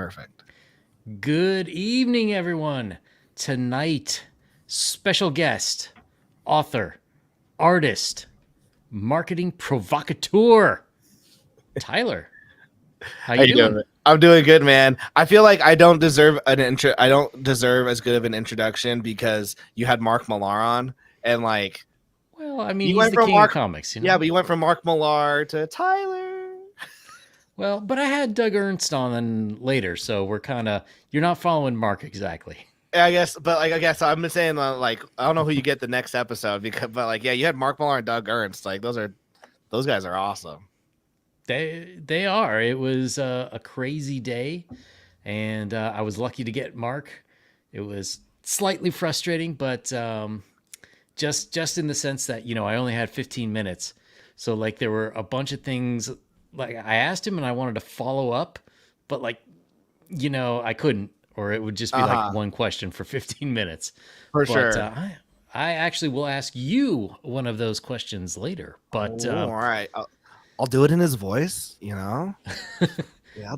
Perfect. Good evening, everyone. Tonight, special guest, author, artist, marketing provocateur, Tyler. How How you you doing? doing? Man? I'm doing good, man. I feel like I don't deserve an intro. I don't deserve as good of an introduction because you had Mark Millar on, and like Well, I mean, you he's went the from king of Mark. comics, Yeah, but you went from Mark Millar to Tyler. Well, but I had Doug Ernst on later, so you're not following Mark exactly. I guess, but like I guess I'm saying like I don't know who you get the next episode because, but like yeah, you had Mark Millar and Doug Ernst. Like those guys are awesome. They are. It was a crazy day, and I was lucky to get Mark. It was slightly frustrating, but just in the sense that I only had 15 minutes, so like there were a bunch of things like I asked him and I wanted to follow up, but like I couldn't, or it would just be Uh like huh. one question for 15 minutes. For But sure. I actually will ask you one of those questions later. But Oh, all right. I'll do it in his voice. Yeah.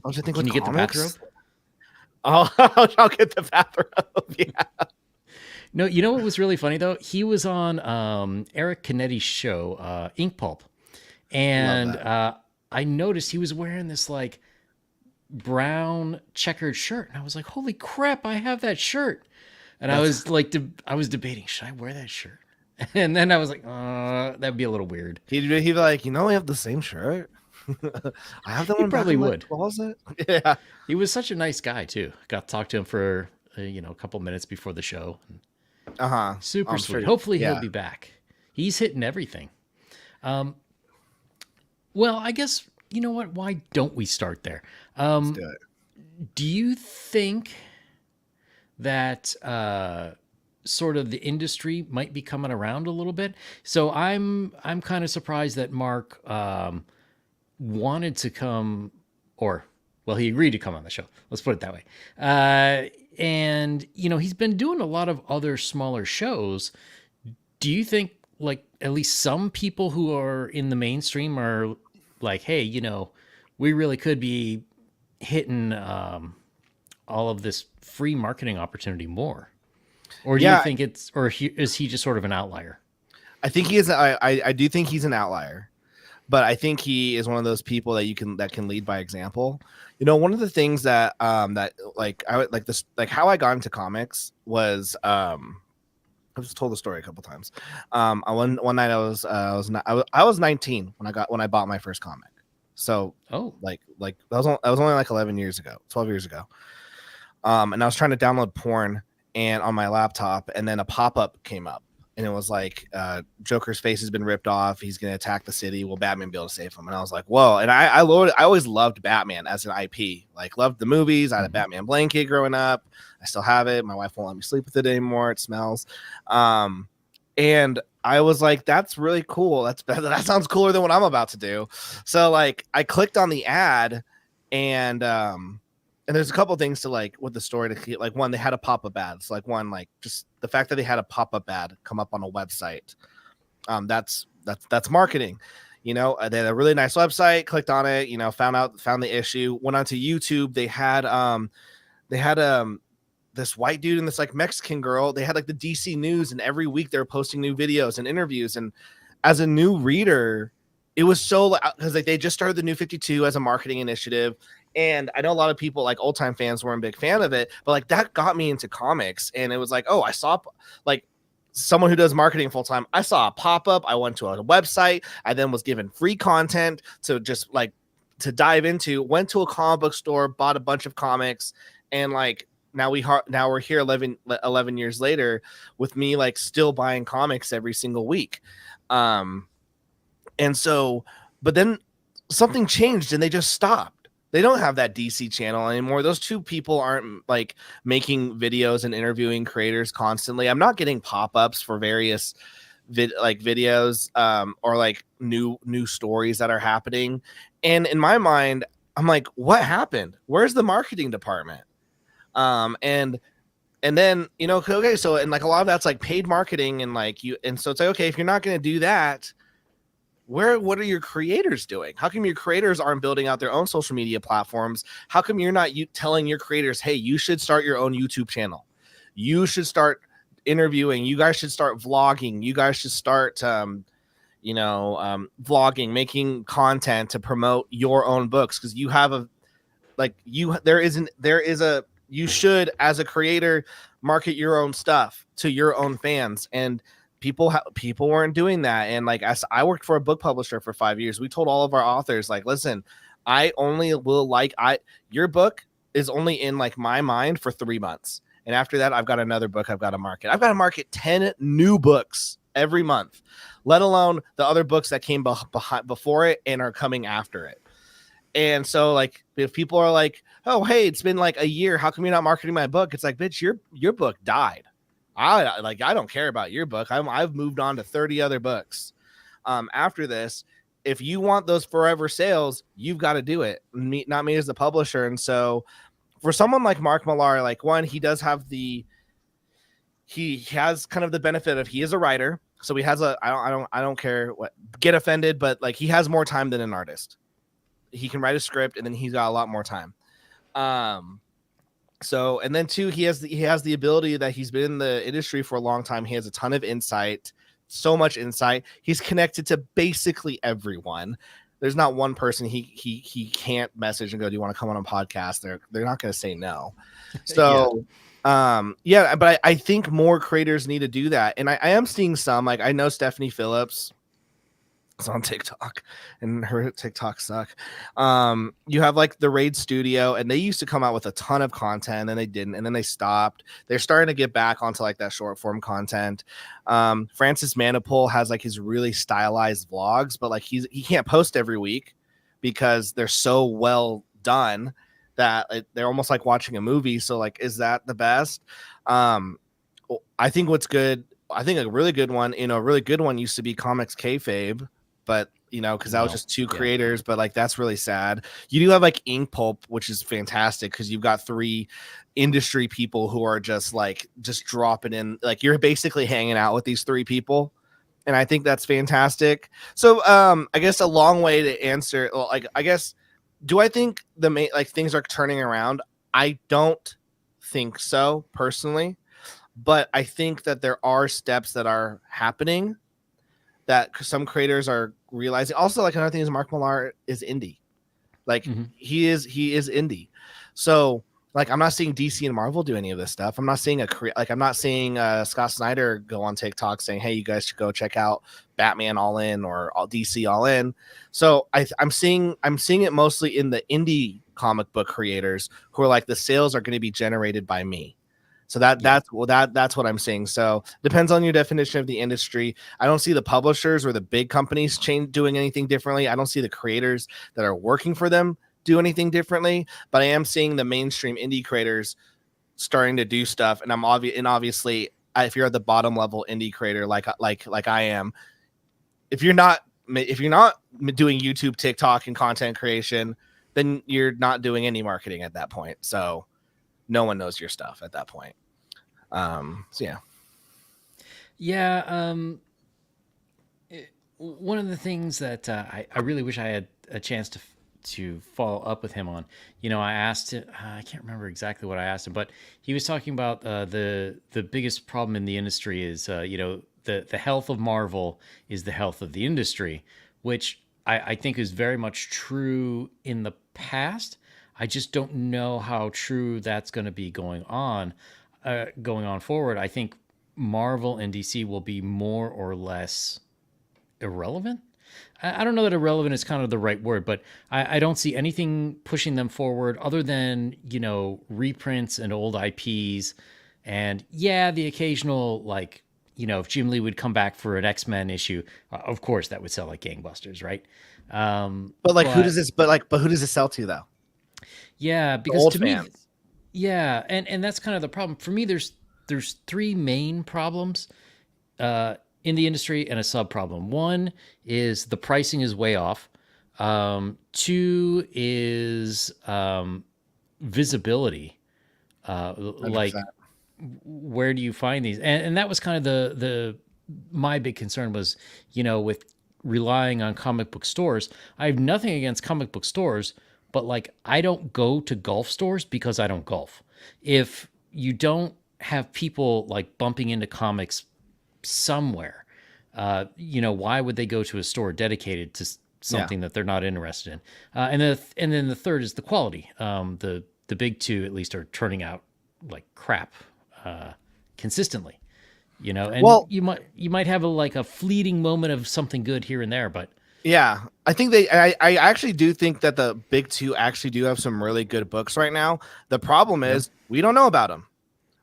Don't you think can with you get the comics? bathrobe? I'll get the bathrobe. Yeah. No, you know what was really funny though? He was on Eric Canetti's show, Ink Pulp, Love and that. I noticed he was wearing this like brown checkered shirt, and I was like, "Holy crap! I have that shirt!" And I That's was like, I was debating, should I wear that shirt? And then I was like, that'd be a little weird. he'd be like, we have the same shirt. I have that He one back probably in my would. closet. Yeah. He was such a nice guy too. Got to talk to him for a couple minutes before the show. Uh-huh. Super I'm sweet. sure. Hopefully he'll Yeah. be back. He's hitting everything. Um, well, I guess you know what? Why don't we start there? Let's Um, do it. do you think that sort of the industry might be coming around a little bit? So I'm kind of surprised that Mark wanted to come, or well, he agreed to come on the show. Let's put it that way. And he's been doing a lot of other smaller shows. Do you think like at least some people who are in the mainstream are like, hey, we really could be hitting all of this free marketing opportunity more? Or do you Yeah, think is he just sort of an outlier? I think he is. I do think he's an outlier, but I think he is one of those people that can lead by example. One of the things that like I would like this like how I got into comics was I've just told the story a couple times. One night I was 19 when I bought my first comic. So Oh, like that was only like 11 years ago, 12 years ago. And I was trying to download porn and on my laptop, and then a pop-up came up, and it was like Joker's face has been ripped off. He's gonna attack the city. Will Batman be able to save him? And I was like, whoa! And I always loved Batman as an IP. Like loved the movies. I had a mhm. Batman blanket growing up. I still have it. My wife won't let me sleep with it anymore. It smells. Um, and I was like, that's really cool. That's better. That sounds cooler than what I'm about to do. So like I clicked on the ad, and there's a couple things to like with the story to like. One, they had a pop-up ad. So like one, like just the fact that they had a pop-up ad come up on a website. That's marketing. They had a really nice website, clicked on it, found the issue, went onto YouTube. They had this white dude and this like Mexican girl. They had like the DC news, and every week they were posting new videos and interviews. And as a new reader, it was so because like they just started the New 52 as a marketing initiative. And I know a lot of people like old time fans weren't a big fan of it, but like that got me into comics. And it was like, oh, I saw like someone who does marketing full time. I saw a pop up. I went to a website. I then was given free content to just like to dive into. Went to a comic book store, bought a bunch of comics, and like now we're here 11 years later with me like still buying comics every single week. And so, but then something changed and they just stopped. They don't have that DC channel anymore. Those two people aren't like making videos and interviewing creators constantly. I'm not getting pop-ups for various videos or like new stories that are happening. And in my mind, I'm like, what happened? Where's the marketing department? And then okay, so and like a lot of that's like paid marketing and like and so it's like, okay, if you're not going to do that, what are your creators doing? How come your creators aren't building out their own social media platforms? How come you're not telling your creators, hey, you should start your own YouTube channel, you should start interviewing, you guys should start vlogging, you guys should start vlogging, making content to promote your own books, because you have a like you there is a you should, as a creator, market your own stuff to your own fans. And people weren't doing that. And like, as I worked for a book publisher for 5 years, we told all of our authors, like, listen, I only will your book is only in like my mind for 3 months, and after that I've got another book I've got to market. I've got to market 10 new books every month, let alone the other books that came before it and are coming after it. And so, like, if people are like, oh, hey, it's been like a year, how come you're not marketing my book? It's like, bitch, your book died. I don't care about your book. I've moved on to 30 other books. After this, if you want those forever sales, you've got to do it. Not me as the publisher. And so for someone like Mark Millar, like, one, he has kind of the benefit of, he is a writer. So he has I don't care what, get offended, but like, he has more time than an artist. He can write a script, and then he's got a lot more time. So, and then two, he has the ability that he's been in the industry for a long time. He has a ton of insight, so much insight. He's connected to basically everyone. There's not one person he can't message and go, do you want to come on a podcast? They're not going to say no. So, but I think more creators need to do that. And I am seeing some, like, I know Stephanie Phillips is on TikTok, and her TikTok suck. You have like the Raid Studio, and they used to come out with a ton of content, and then they didn't, and then they stopped. They're starting to get back onto like that short form content. Francis Manipul has like his really stylized vlogs, but like he can't post every week because they're so well done that they're almost like watching a movie. So like, is that the best? I think what's good, I think a really good one used to be Comics Kayfabe, but because that was just two creators, but like, that's really sad. You do have like Ink Pulp, which is fantastic because you've got 3 industry people who are just dropping in, like, you're basically hanging out with these 3 people, and I think that's fantastic. So I guess a long way to answer, like, I guess, do I think things are turning around? I don't think so personally, but I think that there are steps that are happening that some creators are realizing. Also, like, another thing is Mark Millar is indie. Like, he is indie. So like, I'm not seeing DC and Marvel do any of this stuff. I'm not seeing I'm not seeing Scott Snyder go on TikTok saying, hey, you guys should go check out Batman All In or DC All In. So I'm seeing it mostly in the indie comic book creators who are like, the sales are going to be generated by me. So that's what I'm seeing. So depends on your definition of the industry. I don't see the publishers or the big companies doing anything differently. I don't see the creators that are working for them do anything differently, but I am seeing the mainstream indie creators starting to do stuff. And obviously, if you're at the bottom level indie creator, like I am, if you're not doing YouTube, TikTok, and content creation, then you're not doing any marketing at that point. So no one knows your stuff at that point. So one of the things that I really wish I had a chance to follow up with him on, I asked him, I can't remember exactly what I asked him, but he was talking about the biggest problem in the industry is the health of Marvel is the health of the industry, which I think is very much true in the past. I just don't know how true that's going to be going on forward. I think Marvel and DC will be more or less irrelevant. I don't know that irrelevant is kind of the right word, but I don't see anything pushing them forward other than, reprints and old IPs. And the occasional, like, if Jim Lee would come back for an X-Men issue, of course that would sell like gangbusters, right? who does this sell to, though? Yeah, because to fans. Me, and that's kind of the problem for me. There's 3 main problems in the industry and a sub problem. One is the pricing is way off. 2 is visibility. 100%. Like, where do you find these? And that was kind of my big concern was, with relying on comic book stores. I have nothing against comic book stores, but like I don't go to golf stores because I don't golf. If you don't have people like bumping into comics somewhere, why would they go to a store dedicated to Yeah. something that they're not interested in? And then the third is the quality. The big two at least are turning out like crap consistently. And Well, you might have a fleeting moment of something good here and there, but yeah, I think I actually do think that the big two actually do have some really good books right now. The problem yeah, is we don't know about them.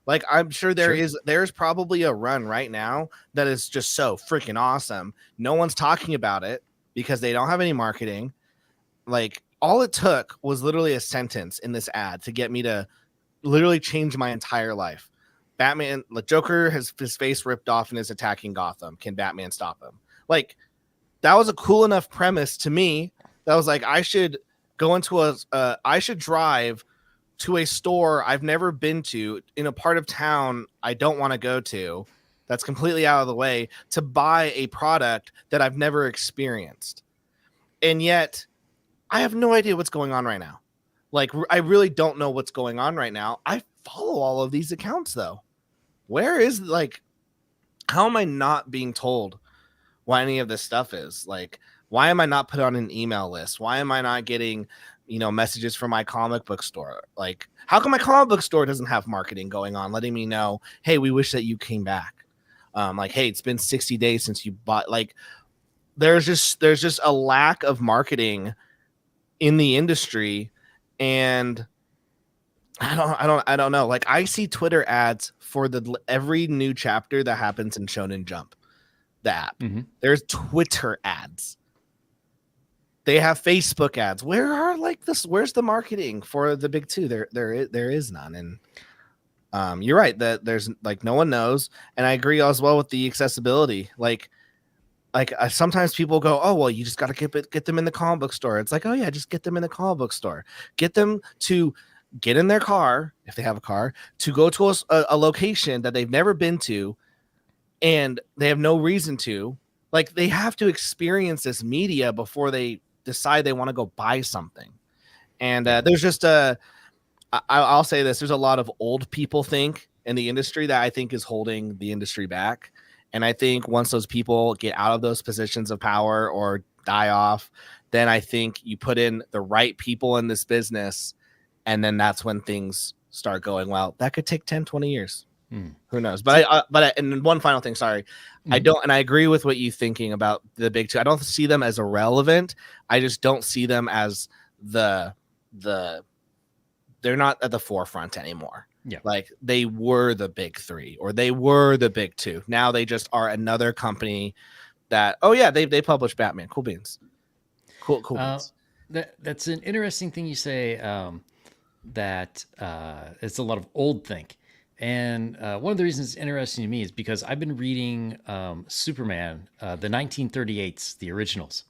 Like I'm sure sure. there's probably a run right now that is just so freaking awesome. No one's talking about it because they don't have any marketing. Like all it took was literally a sentence in this ad to get me to literally change my entire life. Batman, the Joker has his face ripped off and is attacking Gotham. Can Batman stop him? Like that was a cool enough premise to me that was like I should go into I should drive to a store I've never been to in a part of town I don't want to go to that's completely out of the way to buy a product that I've never experienced. And yet I have no idea what's going on right now. Like I really don't know what's going on right now. I follow all of these accounts though. Where is like how am I not being told what any of this stuff is? Like why am I not put on an email list? Why am I not getting messages from my comic book store? Like, how come my comic book store doesn't have marketing going on, letting me know, hey, we wish that you came back. Like, hey, it's been 60 days since you bought. Like, there's just a lack of marketing in the industry, and I don't know. Like, I see Twitter ads for every new chapter that happens in Shonen Jump, the app. Mm-hmm. There's Twitter ads. They have Facebook ads. Where are like this? Where's the marketing for the big two? There is none. And you're right that there's like no one knows. And I agree as well with the accessibility. Like sometimes people go, oh well, you just got to get them in the comic book store. It's like, oh yeah, just get them in the comic book store. Get them to get in their car if they have a car to go to a location that they've never been to, and they have no reason to. Like they have to experience this media before they decide they want to go buy something. And there's just I'll say this, there's a lot of old people think in the industry that I think is holding the industry back. And I think once those people get out of those positions of power or die off, then I think you put in the right people in this business, and then that's when things start going well. That could take 10, 20 years. Who knows? But and one final thing, sorry. I don't, and I agree with what you thinking about the big two. I don't see them as irrelevant. I just don't see them as they're not at the forefront anymore. Yeah. Like they were the big three or they were the big two. Now they just are another company that, oh yeah, they publish Batman. Cool beans. Cool beans. That's an interesting thing you say, that it's a lot of old think. And one of the reasons it's interesting to me is because I've been reading Superman, the 1938s, the originals.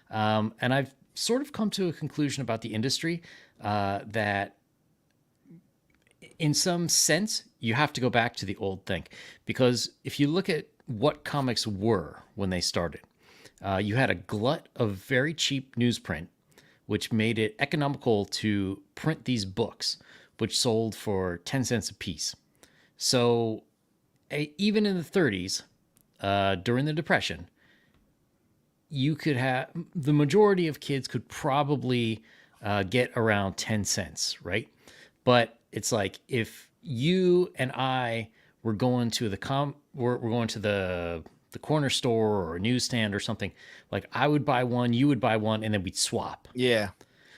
And I've sort of come to a conclusion about the industry that in some sense, you have to go back to the old think. Because if you look at what comics were when they started, you had a glut of very cheap newsprint, which made it economical to print these books, which sold for 10 cents a piece. So even in the 30s, during the Depression, you could have the majority of kids could probably get around 10 cents, right? But it's like if you and I were going to we're going to the corner store or a newsstand or something, like I would buy one, you would buy one, and then we'd swap. Yeah.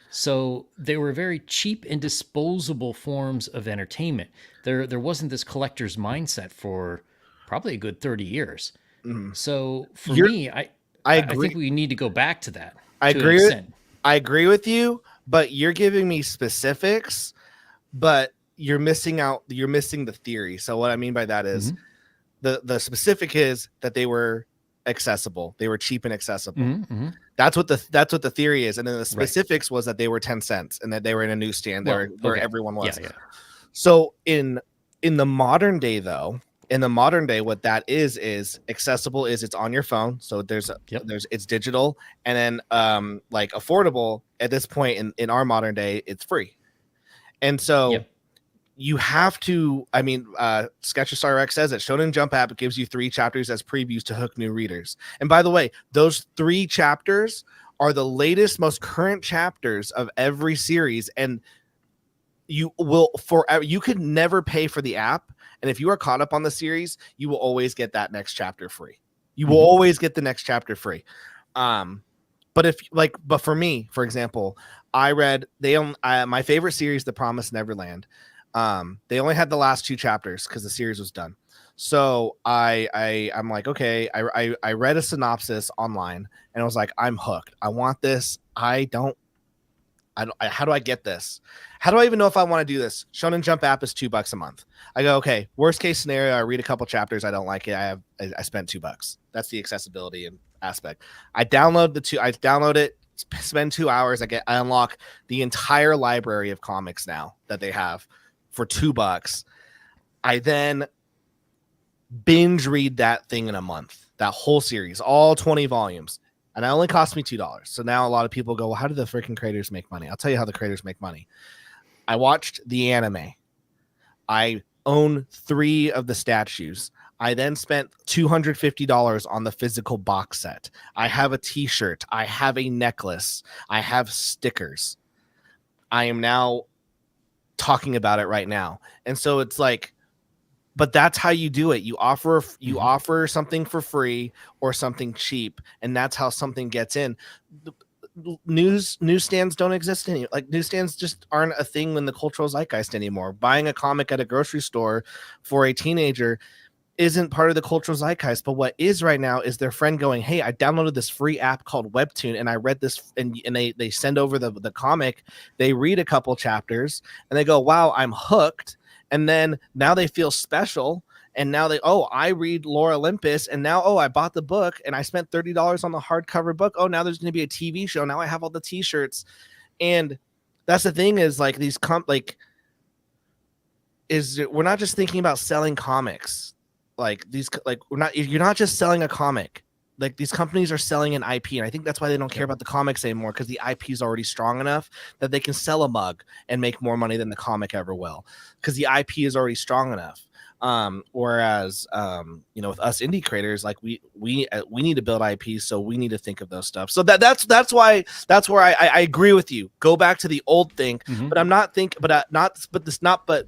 So they were very cheap and disposable forms of entertainment. There wasn't this collector's mindset for probably a good 30 years. Mm-hmm. So for me, I agree. I think we need to go back to that. I agree with you, but you're giving me specifics, but you're missing the theory. So what I mean by that is the specific is that they were accessible. They were cheap and accessible. That's what the theory is. And then the specifics was that they were 10 cents and that they were in a newsstand where everyone was. Yeah. So in the modern day though, in the modern day, what that is accessible, is it's on your phone. So Yep. it's digital, and then like affordable at this point in our modern day, it's free. And so Yep. you have to, I mean, Sketchestar Rex says it, Shonen Jump app gives you 3 chapters as previews to hook new readers. And by the way, those 3 chapters are the latest, most current chapters of every series. And you will forever, you could never pay for the app. And if you are caught up on the series, you will always get that next chapter free. You will always get the next chapter free. But for me, for example, I read my favorite series, The Promised Neverland. They only had the last 2 chapters because the series was done. So I'm like, okay, I read a synopsis online and I was like, I'm hooked. I want this. How do I get this? How do I even know if I want to do this? Shonen Jump app is $2 a month. I go, okay, worst case scenario, I read a couple chapters, I don't like it. I spent $2. That's the accessibility and aspect. I download it, spend 2 hours. I unlock the entire library of comics now that they have for $2. I then binge read that thing in a month, that whole series, all 20 volumes. And it only cost me $2. So now a lot of people go, well, how do the freaking creators make money? I'll tell you how the creators make money. I watched the anime. I own 3 of the statues. I then spent $250 on the physical box set. I have a t-shirt. I have a necklace. I have stickers. I am now talking about it right now. And so it's like, but that's how you do it. You offer something for free or something cheap, and that's how something gets in. Newsstands don't exist anymore. Like, newsstands just aren't a thing in the cultural zeitgeist anymore. Buying a comic at a grocery store for a teenager isn't part of the cultural zeitgeist. But what is right now is their friend going, hey, I downloaded this free app called Webtoon and I read this, and they send over the comic, they read a couple chapters and they go, wow, I'm hooked. And then now they feel special. And now I read Lore Olympus, and now, I bought the book and I spent $30 on the hardcover book. Oh, now there's going to be a TV show. Now I have all the t-shirts. And that's the thing, is like we're not just thinking about selling comics. You're not just selling a comic. Like, these companies are selling an IP, and I think that's why they don't care about the comics anymore, because the IP is already strong enough that they can sell a mug and make more money than the comic ever will, because the IP is already strong enough. Whereas with us indie creators, like we need to build IP, so we need to think of those stuff. So that's where I agree with you. Go back to the old thing, but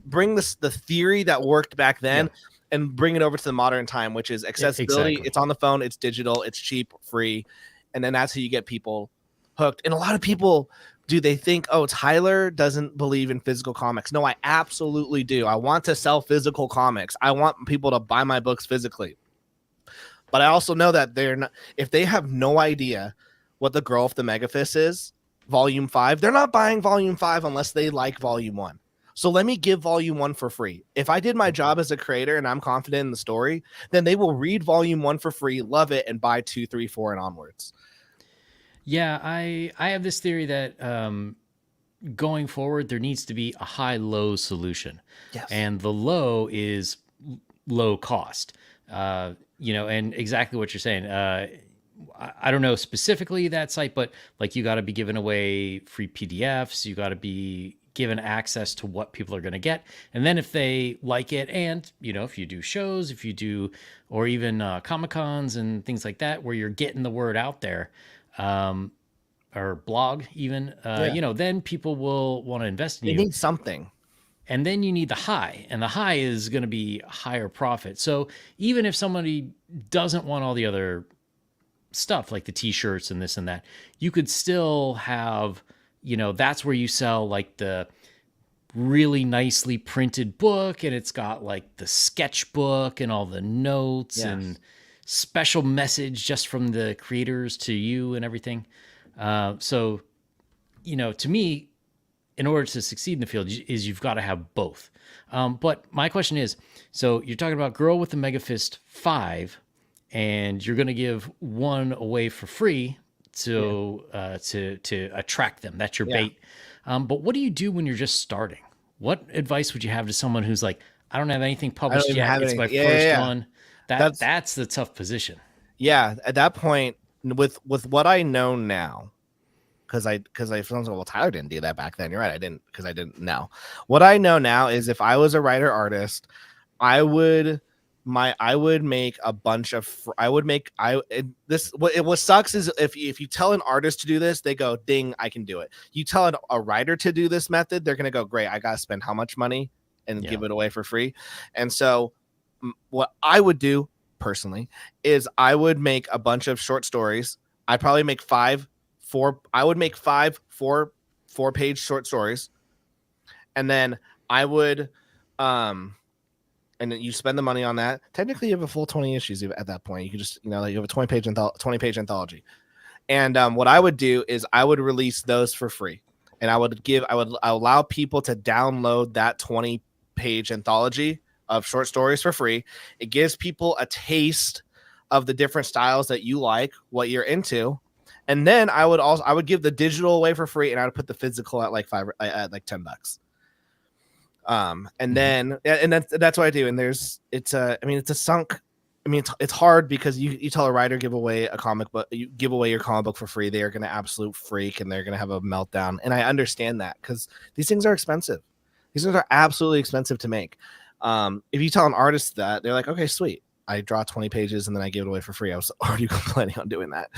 bring the theory that worked back then. Yeah. And bring it over to the modern time, which is accessibility. Exactly. It's on the phone. It's digital. It's cheap, free. And then that's how you get people hooked. And a lot of people, they think, Tyler doesn't believe in physical comics. No, I absolutely do. I want to sell physical comics. I want people to buy my books physically. But I also know that if they have no idea what The Girl with the Megafist is, Volume 5, they're not buying Volume 5 unless they like Volume 1. So let me give Volume 1 for free. If I did my job as a creator and I'm confident in the story, then they will read Volume 1 for free, love it, and buy 2, 3, 4, and onwards. Yeah, I have this theory that going forward, there needs to be a high-low solution. Yes. And the low is low cost. And exactly what you're saying. I don't know specifically that site, but like, you got to be giving away free PDFs. You got to be given access to what people are going to get. And then if they like it, and, if you do shows, or even Comic-Cons and things like that, where you're getting the word out there, or blog even, then people will want to invest in you. They need something. And then you need the high, and the high is going to be higher profit. So even if somebody doesn't want all the other stuff like the t-shirts and this and that, you could still have, that's where you sell like the really nicely printed book, and it's got like the sketchbook and all the notes. Yes. And special message just from the creators to you and everything. So, to me, in order to succeed in the field, is you've got to have both. But my question is, so you're talking about Girl with the Megafist 5, and you're going to give 1 away for free to attract them. That's your bait. But what do you do when you're just starting? What advice would you have to someone who's like, I don't have anything I don't published even yet. have It's my anything. Yeah, yeah, first yeah. one. That's That's the tough position. yeah. At that point, with what I know now, because I sounds like, well, Tyler didn't do that back then. You're right, I didn't, because I didn't know. What I know now is if I was a writer artist, I would I would make a bunch of I would make I it, this what sucks is if you tell an artist to do this, they go ding, I can do it. You tell a writer to do this method, they're gonna go great, I gotta spend how much money and Yeah. give it away for free. And so what I would do personally is I would make a bunch of short stories. I'd probably make I would make 4-page short stories, and then I would and then you spend the money on that. Technically, you have a full 20 issues at that point. You can just, you know, like you have a 20-page anthology. And what I would do is I would release those for free, and I would allow people to download that 20-page anthology of short stories for free. It gives people a taste of the different styles that you like, what you're into. And then I would give the digital away for free, and I would put the physical at like $10. And then that's what I do. And it's a sunk. I mean, it's hard because you tell a writer give away a comic book, you give away your comic book for free, they are going to absolute freak and they're going to have a meltdown. And I understand that because these things are expensive. These things are absolutely expensive to make. If you tell an artist that, they're like, okay, sweet, I draw 20 pages and then I give it away for free. I was already planning on doing that.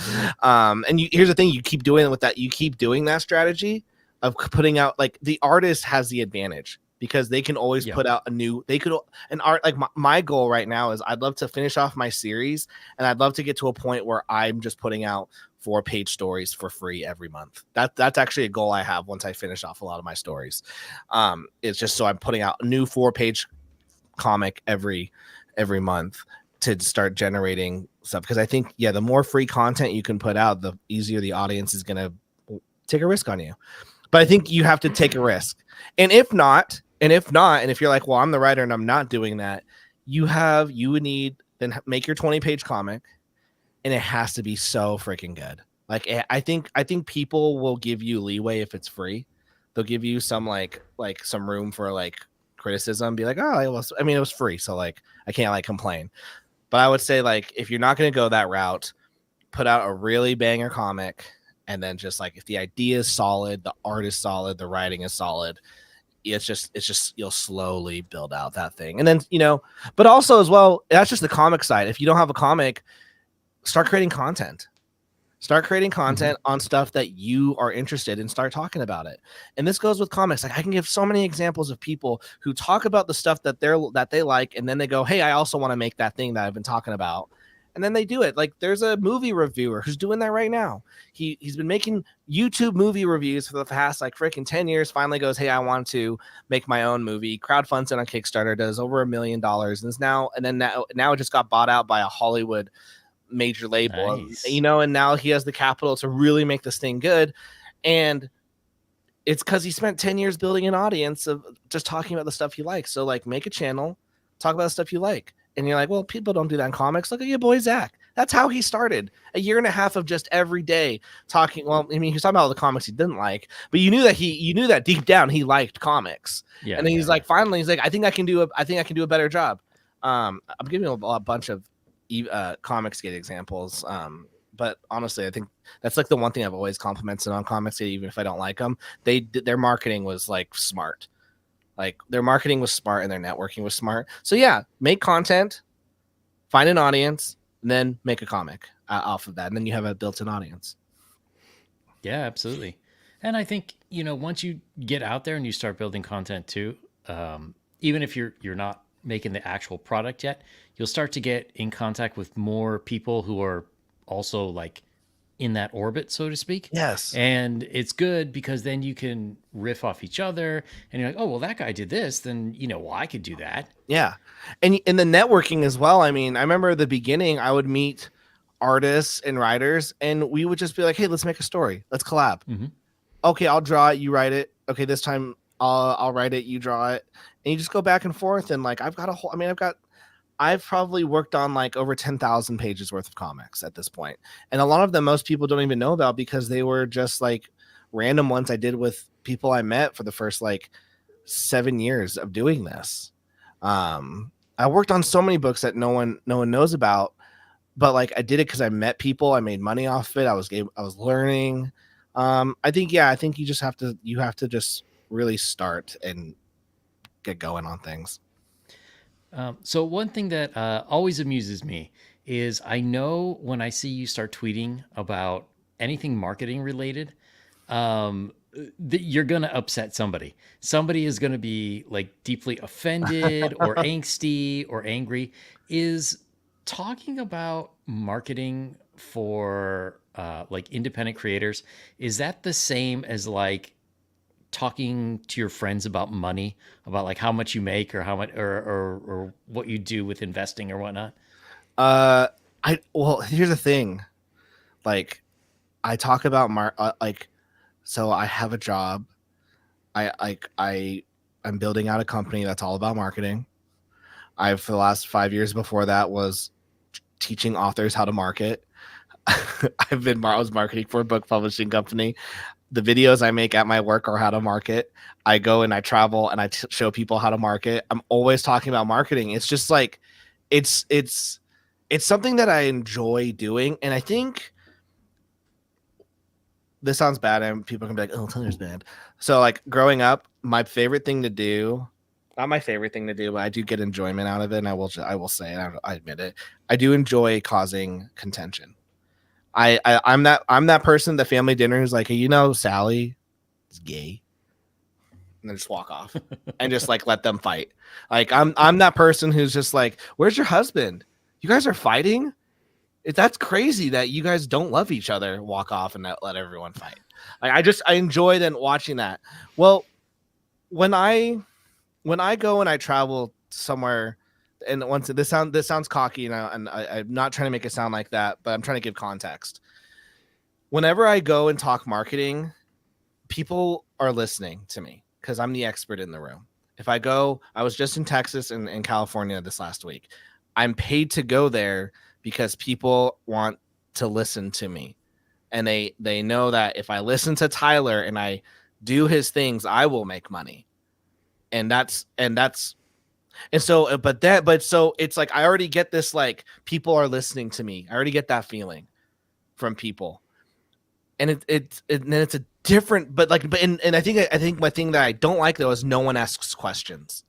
And here's the thing, you keep doing it with that. You keep doing that strategy of putting out, like, the artist has the advantage because they can always put out an art. Like my goal right now is I'd love to finish off my series, and I'd love to get to a point where I'm just putting out 4-page stories for free every month. That's actually a goal I have once I finish off a lot of my stories. It's just so I'm putting out a new 4-page comic every month to start generating stuff, because I think the more free content you can put out, the easier the audience is going to take a risk on you. But I think you have to take a risk. And if if you're like, well, I'm the writer and I'm not doing that, you would need then make your 20-page comic, and it has to be so freaking good. Like I think people will give you leeway if it's free. They'll give you some like some room for like criticism, be like, oh, it was free, so like I can't like complain. But I would say, like, if you're not going to go that route, put out a really banger comic. And then just like, if the idea is solid, the art is solid, the writing is solid, it's just you'll slowly build out that thing. And then, but also as well, that's just the comic side. If you don't have a comic, start creating content. Start creating content on stuff that you are interested in. Start talking about it. And this goes with comics. Like, I can give so many examples of people who talk about the stuff that they like, and then they go, hey, I also want to make that thing that I've been talking about. And then they do it. Like, there's a movie reviewer who's doing that right now. He's been making YouTube movie reviews for the past like freaking 10 years. Finally goes, hey, I want to make my own movie. Crowdfunds it on Kickstarter, does over $1 million, and now it just got bought out by a Hollywood major label. Nice. And now he has the capital to really make this thing good. And it's because he spent 10 years building an audience of just talking about the stuff he likes. So like, make a channel, talk about the stuff you like. And you're like, well, people don't do that in comics. Look at your boy Zach. That's how he started. A year and a half of just every day talking. Well, I mean, he's talking about all the comics he didn't like, but you knew that deep down he liked comics. Yeah. And then he's like, finally, he's like, I think I can do a better job. I'm giving a bunch of comics Gate examples. But honestly, I think that's like the one thing I've always complimented on comics Gate, even if I don't like them. Their marketing was like smart. Like, their marketing was smart and their networking was smart. So yeah, make content, find an audience, and then make a comic off of that. And then you have a built-in audience. Yeah, absolutely. And I think, once you get out there and you start building content too, even if you're not making the actual product yet, you'll start to get in contact with more people who are also like in that orbit, so to speak. Yes. And it's good because then you can riff off each other and you're like, oh, well, that guy did this, then, well, I could do that. Yeah. And in the networking as well. I mean, I remember at the beginning, I would meet artists and writers, and we would just be like, hey, let's make a story. Let's collab. Okay, I'll draw it, you write it. Okay, this time I'll write it, you draw it. And you just go back and forth. And like, I've probably worked on like over 10,000 pages worth of comics at this point. And a lot of them, most people don't even know about because they were just like random ones I did with people I met for the first like 7 years of doing this. I worked on so many books that no one knows about, but like I did it because I met people, I made money off it, I was learning. I think you have to just really start and get going on things. So one thing that always amuses me is I know when I see you start tweeting about anything marketing related, that you're going to upset somebody. Somebody is going to be like deeply offended or angsty or angry. Is talking about marketing for like independent creators, is that the same as like talking to your friends about money, about like how much you make or how much or what you do with investing or whatnot? uh well, here's the thing. Like I talk about like, so I have a job. I'm building out a company that's all about marketing. I've for the last 5 years before that was teaching authors how to market. I was marketing for a book publishing company. The videos I make at my work are how to market. I go and I travel and show people how to market. I'm always talking about marketing. It's just like it's it's it's something that I enjoy doing, and I think this sounds bad and people can be like, oh, Tyler's bad. So like growing up, my favorite thing to do, not my favorite thing to do, but I do get enjoyment out of it. And I will say, and I admit it, I do enjoy causing contention. I'm that person. The family dinner is like, hey, Sally is gay, and then just walk off and just like let them fight. Like I'm that person who's just like, where's your husband? You guys are fighting. That's crazy that you guys don't love each other. Walk off and let everyone fight. Like I enjoy then watching that. Well, when I go and I travel somewhere, and once this sounds cocky, I'm not trying to make it sound like that, but I'm trying to give context. Whenever I go and talk marketing, people are listening to me because I'm the expert in the room. If I go, I was just in Texas and in California this last week. I'm paid to go there because people want to listen to me. And they know that if I listen to Tyler and I do his things, I will make money. And so but so it's like I already get this, like, people are listening to me. I already get that feeling from people. And and then it's a different, but like, and I think my thing that I don't like though is no one asks questions.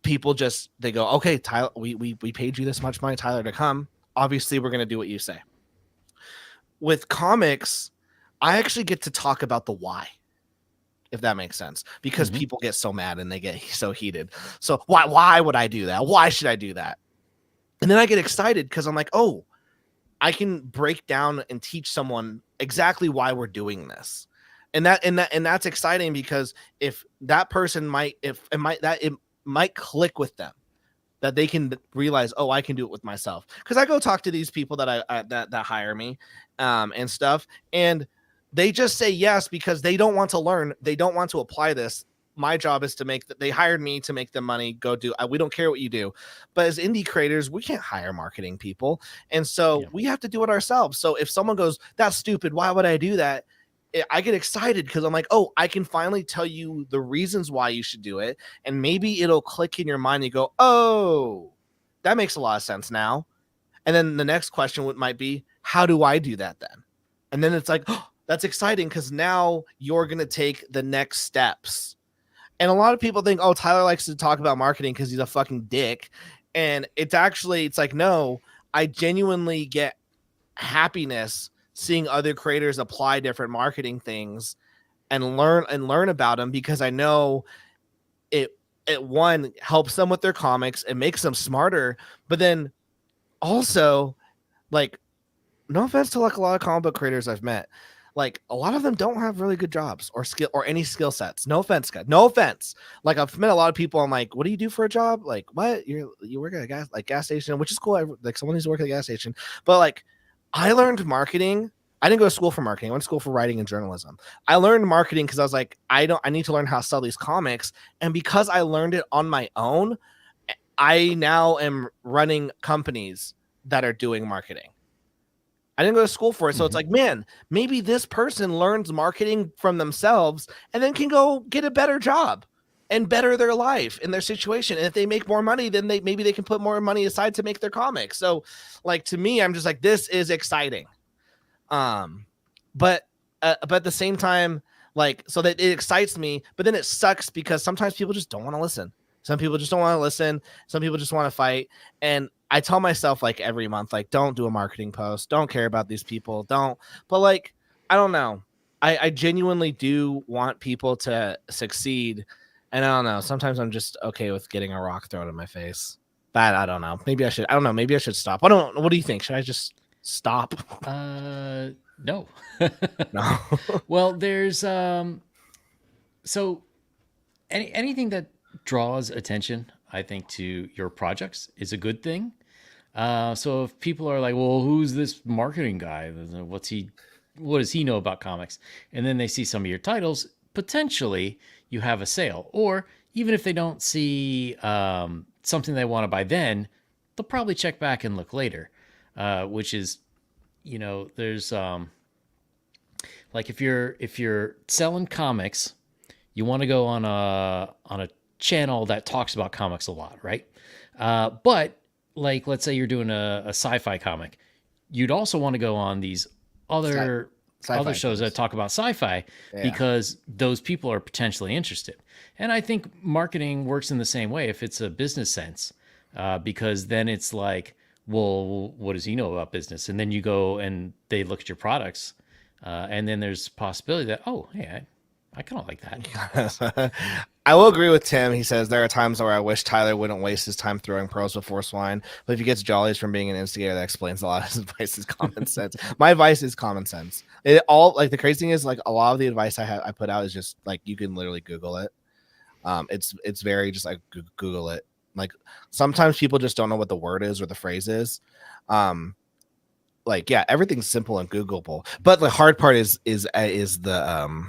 People just, they go, okay, Tyler, we paid you this much money, Tyler, to come. Obviously, we're gonna do what you say. With comics, I actually get to talk about the why, if that makes sense, because Mm-hmm. people get so mad and they get so heated. So why would I do that? Why should I do that? And then I get excited because I'm like, oh, I can break down and teach someone exactly why we're doing this. And that's exciting because if that person might, if it might click with them, that they can realize, oh, I can do it with myself. Because I go talk to these people that that hire me, and stuff, and they just say yes because they don't want to learn, they don't want to apply this. My job is to make that. They hired me to make them money. Go do. We don't care what you do, but as indie creators, we can't hire marketing people, and so Yeah. we have to do it ourselves. So if someone goes, "That's stupid. Why would I do that?" I get excited because I'm like, oh, I can finally tell you the reasons why you should do it, and maybe it'll click in your mind. You go, oh, that makes a lot of sense now. And then the next question might be, how do I do that then? And then it's like, oh, that's exciting because now you're going to take the next steps. And a lot of people think, oh, Tyler likes to talk about marketing because he's a fucking dick. And it's like, no, I genuinely get happiness seeing other creators apply different marketing things and learn about them, because I know it one helps them with their comics and makes them smarter, but then also, like, no offense to like a lot of comic book creators I've met, like a lot of them don't have really good jobs or skill or any skill sets. No offense, guys. No offense. Like I've met a lot of people. I'm like, what do you do for a job? Like, what? You work at a gas station, which is cool. Like someone needs to work at a gas station. But like, I learned marketing. I didn't go to school for marketing. I went to school for writing and journalism. I learned marketing because I was like, I need to learn how to sell these comics. And because I learned it on my own, I now am running companies that are doing marketing. I didn't go to school for it. So it's Mm-hmm. like, man, maybe this person learns marketing from themselves and then can go get a better job. and better their life and their situation. And if they make more money, then maybe they can put more money aside to make their comics. So like, to me, I'm just like, this is exciting. But at the same time, like, so that it excites me, but then it sucks because sometimes people just don't want to listen. Some people just don't want to listen. Some people just want to fight. And I tell myself, like, every month, like, don't do a marketing post. Don't care about these people. Don't. But like, I don't know. I genuinely do want people to succeed. And I don't know. Sometimes I'm just okay with getting a rock thrown in my face. That, I don't know. Maybe I should. I don't know. Maybe I should stop. I don't know. What do you think? Should I just stop? No. No. Well, there's so anything that draws attention, I think, to your projects is a good thing. So if people are like, well, who's this marketing guy? What does he know about comics? And then they see some of your titles, potentially you have a sale. Or even if they don't see something they want to buy then, they'll probably check back and look later, which is, there's like if you're selling comics, you want to go on a channel that talks about comics a lot, right? But like, let's say you're doing a sci-fi comic, you'd also want to go on these other shows that talk about sci-fi, because those people are potentially interested. And I think marketing works in the same way if it's a business sense, because then it's like, well, what does he know about business? And then you go and they look at your products, and then there's a possibility that, oh, hey, I kind of like that. I will agree with Tim. He says there are times where I wish Tyler wouldn't waste his time throwing pearls before swine, but if he gets jollies from being an instigator, that explains a lot. His advice is common sense. My advice is common sense. It all, like, the crazy thing is, like, a lot of the advice I put out is just like, you can literally Google it. It's very just like Google it. Like, sometimes people just don't know what the word is or the phrase is. Like, yeah, everything's simple and Googleable, but the hard part is the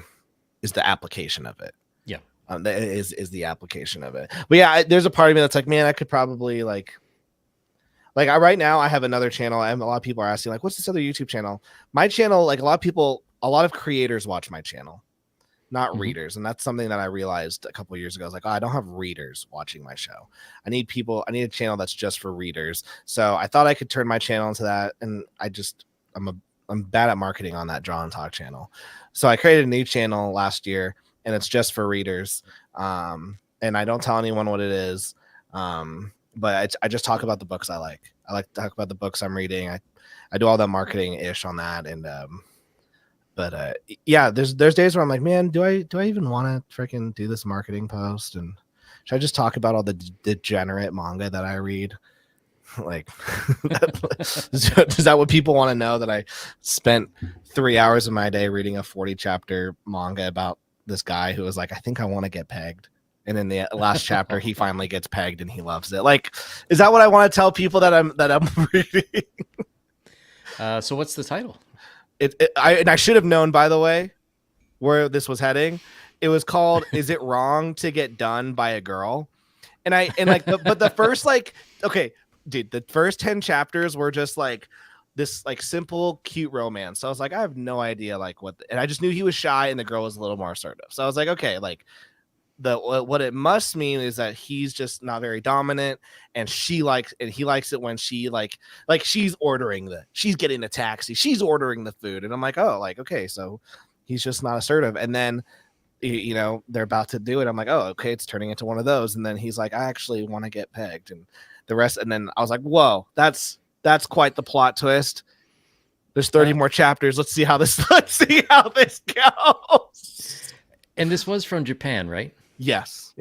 application of it. Yeah. That is the application of it. But yeah, there's a part of me that's like, man, I could probably like right now I have another channel, and a lot of people are asking, like, what's this other YouTube channel? My channel, like, a lot of creators watch my channel, not readers. And that's something that I realized a couple of years ago. I was like, oh, I don't have readers watching my show. I need a channel that's just for readers. So I thought I could turn my channel into that. And I'm bad at marketing on that Draw and Talk channel. So I created a new channel last year, and it's just for readers. And I don't tell anyone what it is. But I just talk about the books I like. I like to talk about the books I'm reading. I do all that marketing ish on that. And, yeah, there's days where I'm like, man, do I even want to freaking do this marketing post? And should I just talk about all the degenerate manga that I read? Like, is that what people want to know? That I spent 3 hours of my day reading a 40 chapter manga about this guy who was like, I think I want to get pegged. And in the last chapter, he finally gets pegged and he loves it. Like, is that what I want to tell people that I'm reading? So what's the title? I should have known, by the way, where this was heading. It was called "Is It Wrong to Get Done by a Girl?" But the first, like, okay, dude, the first 10 chapters were just like this, like, simple, cute romance. So I was like, I have no idea, like, and I just knew he was shy and the girl was a little more assertive. So I was like, okay, like, what it must mean is that he's just not very dominant, and he likes it when she like she's getting the taxi, she's ordering the food, and I'm like, oh, like, okay, so he's just not assertive. And then they're about to do it. I'm like, oh, okay, it's turning into one of those. And then he's like, I actually want to get pegged, and the rest. And then I was like, whoa, that's quite the plot twist. There's 30 more chapters. Let's see how this goes. And this was from Japan, right? Yes.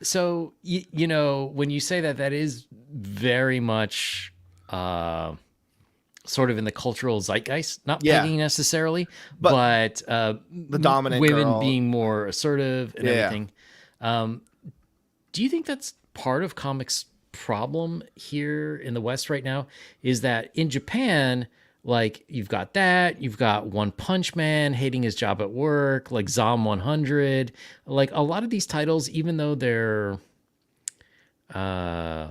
So when you say that is very much sort of in the cultural zeitgeist, not pegging necessarily, but the dominant women girl being more assertive and everything. Do you think that's part of comics' problem here in the West right now? Is that in Japan, like, you've got One Punch Man hating his job at work, like Zom 100, like a lot of these titles, even though they're, I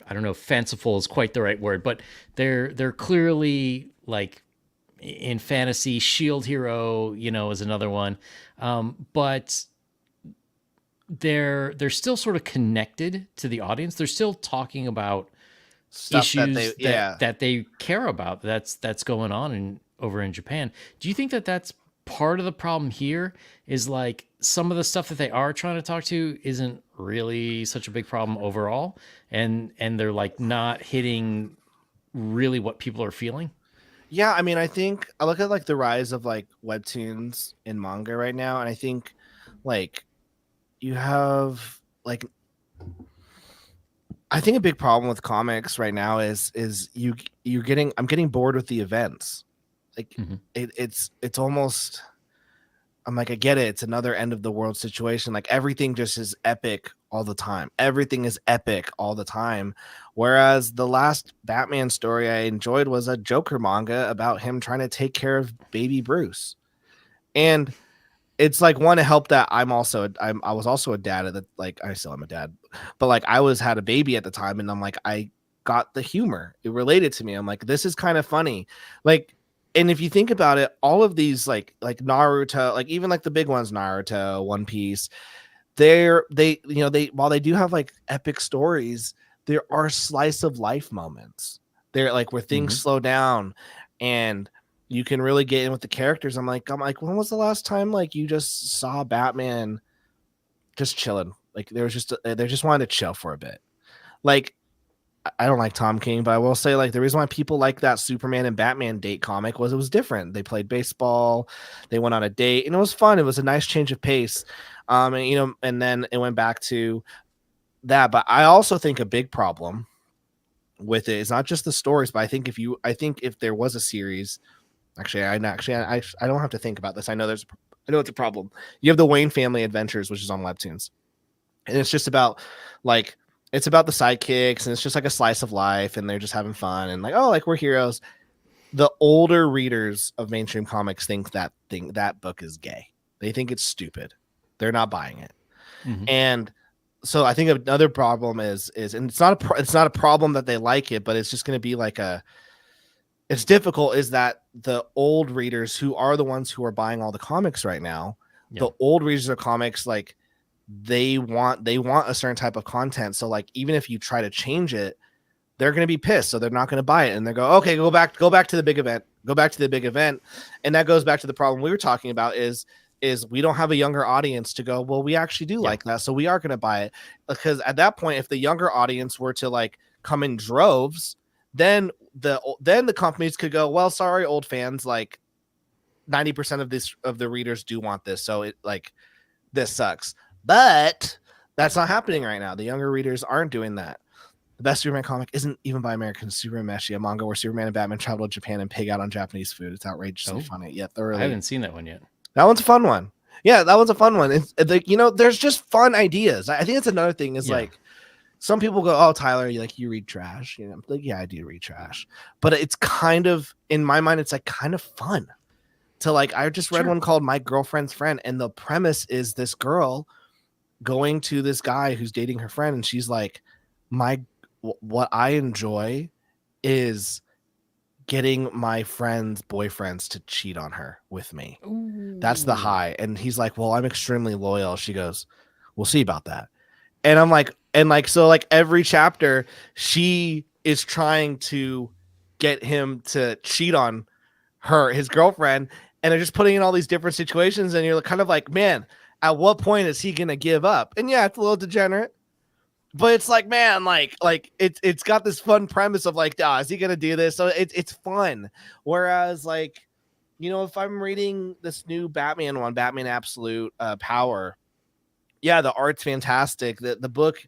don't know if fanciful is quite the right word, but they're clearly, like, in fantasy. Shield Hero, is another one. But they're still sort of connected to the audience. They're still talking about Stuff that they, issues yeah. that they care about that's going on over in Japan. Do you think that that's part of the problem here? Is like some of the stuff that they are trying to talk to isn't really such a big problem overall, and they're like not hitting really what people are feeling. Yeah, I mean, I think I look at like the rise of like webtoons and manga right now, and I think like you have like I think a big problem with comics right now is you're getting I'm getting bored with the events. Like Mm-hmm. it's almost I'm like, I get it. It's another end of the world situation. Like everything just is epic all the time. Everything is epic all the time. Whereas the last Batman story I enjoyed was a Joker manga about him trying to take care of baby Bruce. And it's like one to help that I was also a dad at the like I still am a dad, but like I was had a baby at the time and I'm like I got the humor. It related to me. I'm like this is kind of funny. Like and if you think about it, all of these like Naruto, like even like the big ones Naruto, One Piece, they you know they while they do have like epic stories, there are slice of life moments. They're like where things Mm-hmm. slow down and you can really get in with the characters. I'm like, when was the last time like you just saw Batman just chilling? Like there was just they just wanted to chill for a bit. Like I don't like Tom King, but I will say like the reason why people like that Superman and Batman date comic was it was different. They played baseball, they went on a date, and it was fun. It was a nice change of pace. And you know, and then it went back to that. But I also think a big problem with it is not just the stories, but I think if there was a series, I don't have to think about this. I know it's a problem. You have the Wayne Family Adventures, which is on Webtoons, and it's just about like it's about the sidekicks, and it's just like a slice of life, and they're just having fun, and like oh, like we're heroes. The older readers of mainstream comics think that book is gay. They think it's stupid. They're not buying it, Mm-hmm. and so I think another problem is and it's not a problem that they like it, but it's just going to be like a it's difficult is that the old readers who are the ones who are buying all the comics right now, Yeah. the old readers of comics, like they want a certain type of content. So like even if you try to change it, they're going to be pissed. So they're not going to buy it. And they go, okay, go back to the big event, go back to the big event. And that goes back to the problem we were talking about is we don't have a younger audience to go, well, we actually do Yeah. like that. So we are going to buy it. Because at that point, if the younger audience were to like come in droves, then the companies could go, well, sorry, old fans, like 90% of the readers do want this. So it like this sucks. But that's not happening right now. The younger readers aren't doing that. The best Superman comic isn't even by Americans. Superman Meshi, a manga where Superman and Batman travel to Japan and pig out on Japanese food. It's outrageously Oh, funny, yet I thoroughly. haven't seen that one yet. That one's a fun one. Yeah, that one's a fun one. It's like you know, there's just fun ideas. I think it's another thing is Yeah. like some people go, "Oh, Tyler, you read trash." You know, like yeah, I do read trash, but it's kind of in my mind, it's like kind of fun to like. I just read Sure. one called My Girlfriend's Friend, and the premise is this girl going to this guy who's dating her friend, and she's like, "My what I enjoy is getting my friends' boyfriends to cheat on her with me. That's the Ooh. high." And he's like, "Well, I'm extremely loyal." She goes, "We'll see about that." And I'm like, and like, so like every chapter, she is trying to get him to cheat on his girlfriend. And they're just putting in all these different situations. And you're kind of like, man, at what point is he going to give up? And yeah, it's a little degenerate, but it's like, man, like it's got this fun premise of like, is he going to do this? So it's fun. Whereas like, you know, if I'm reading this new Batman one, Batman Absolute Power, yeah, the art's fantastic. The book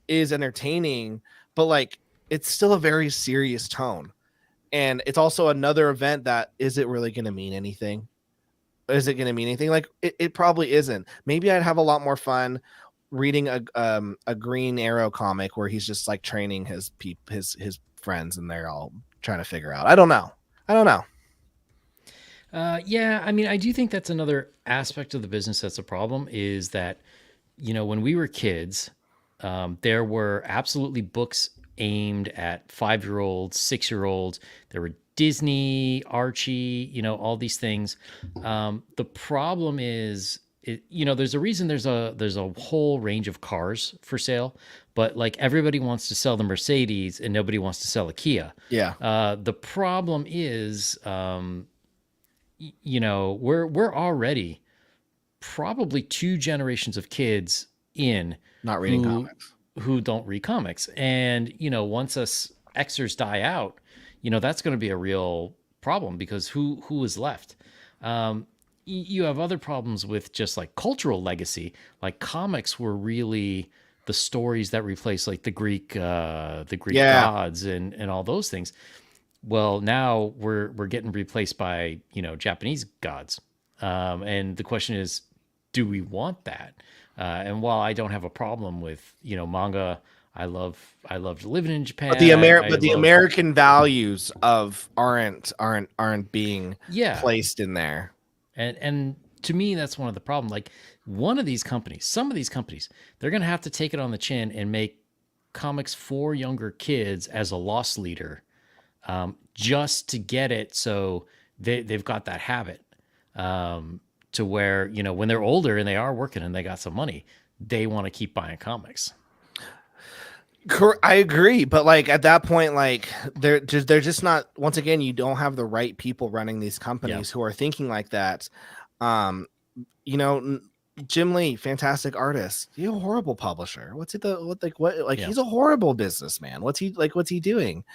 is entertaining, but like it's still a very serious tone. And it's also another event that is it really going to mean anything? Is it going to mean anything? Like it probably isn't. Maybe I'd have a lot more fun reading a Green Arrow comic where he's just like training his friends and they're all trying to figure out. I don't know. Yeah, I mean, I do think that's another aspect of the business that's a problem is that, you know, when we were kids, there were absolutely books aimed at 5-year-olds, 6-year-olds. There were Disney, Archie, you know, all these things. The problem is there's a reason there's a whole range of cars for sale, but like everybody wants to sell the Mercedes and nobody wants to sell a Kia. Yeah, The problem is, we're already probably two generations of kids in not reading who comics. who don't read comics, and once us Xers die out, that's going to be a real problem because who is left? You have other problems with just like cultural legacy. Like comics were really the stories that replaced like the Greek Yeah, gods and all those things. Well, now we're getting replaced by Japanese gods, and the question is, do we want that? And while I don't have a problem with manga, I loved living in but Japan. I the love American values of aren't being yeah, placed in there. and to me that's one of the problem. Like some of these companies, they're gonna have to take it on the chin and make comics for younger kids as a loss leader, just to get it so they've got that habit, to where when they're older and they are working and they got some money, they want to keep buying comics. I agree, but like at that point, like they're just not. Once again, you don't have the right people running these Yeah. companies who are thinking like that. Um, you know, Jim Lee, fantastic artist. He's a horrible publisher. What's it? Yeah. He's a horrible businessman. What's he doing?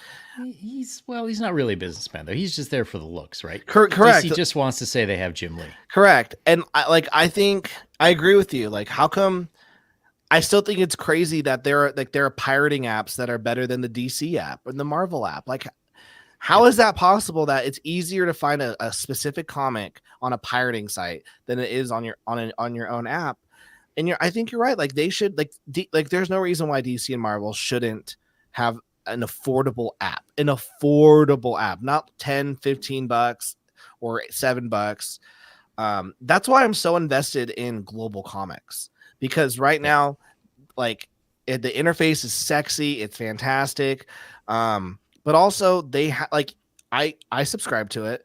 He's not really a businessman though. He's just there for the looks, right? Correct. DC just wants to say they have Jim Lee. Correct. And I think I agree with you. Like, how come? I still think it's crazy that there are pirating apps that are better than the DC app and the Marvel app. Like, how is that possible that it's easier to find a specific comic on a pirating site than it is on your own app? And I think you're right. Like they should like there's no reason why DC and Marvel shouldn't have an affordable app, not 10-15 bucks or $7. That's why I'm so invested in global comics, because right Yeah. now, like the interface is sexy, it's fantastic, but also they I subscribe to it.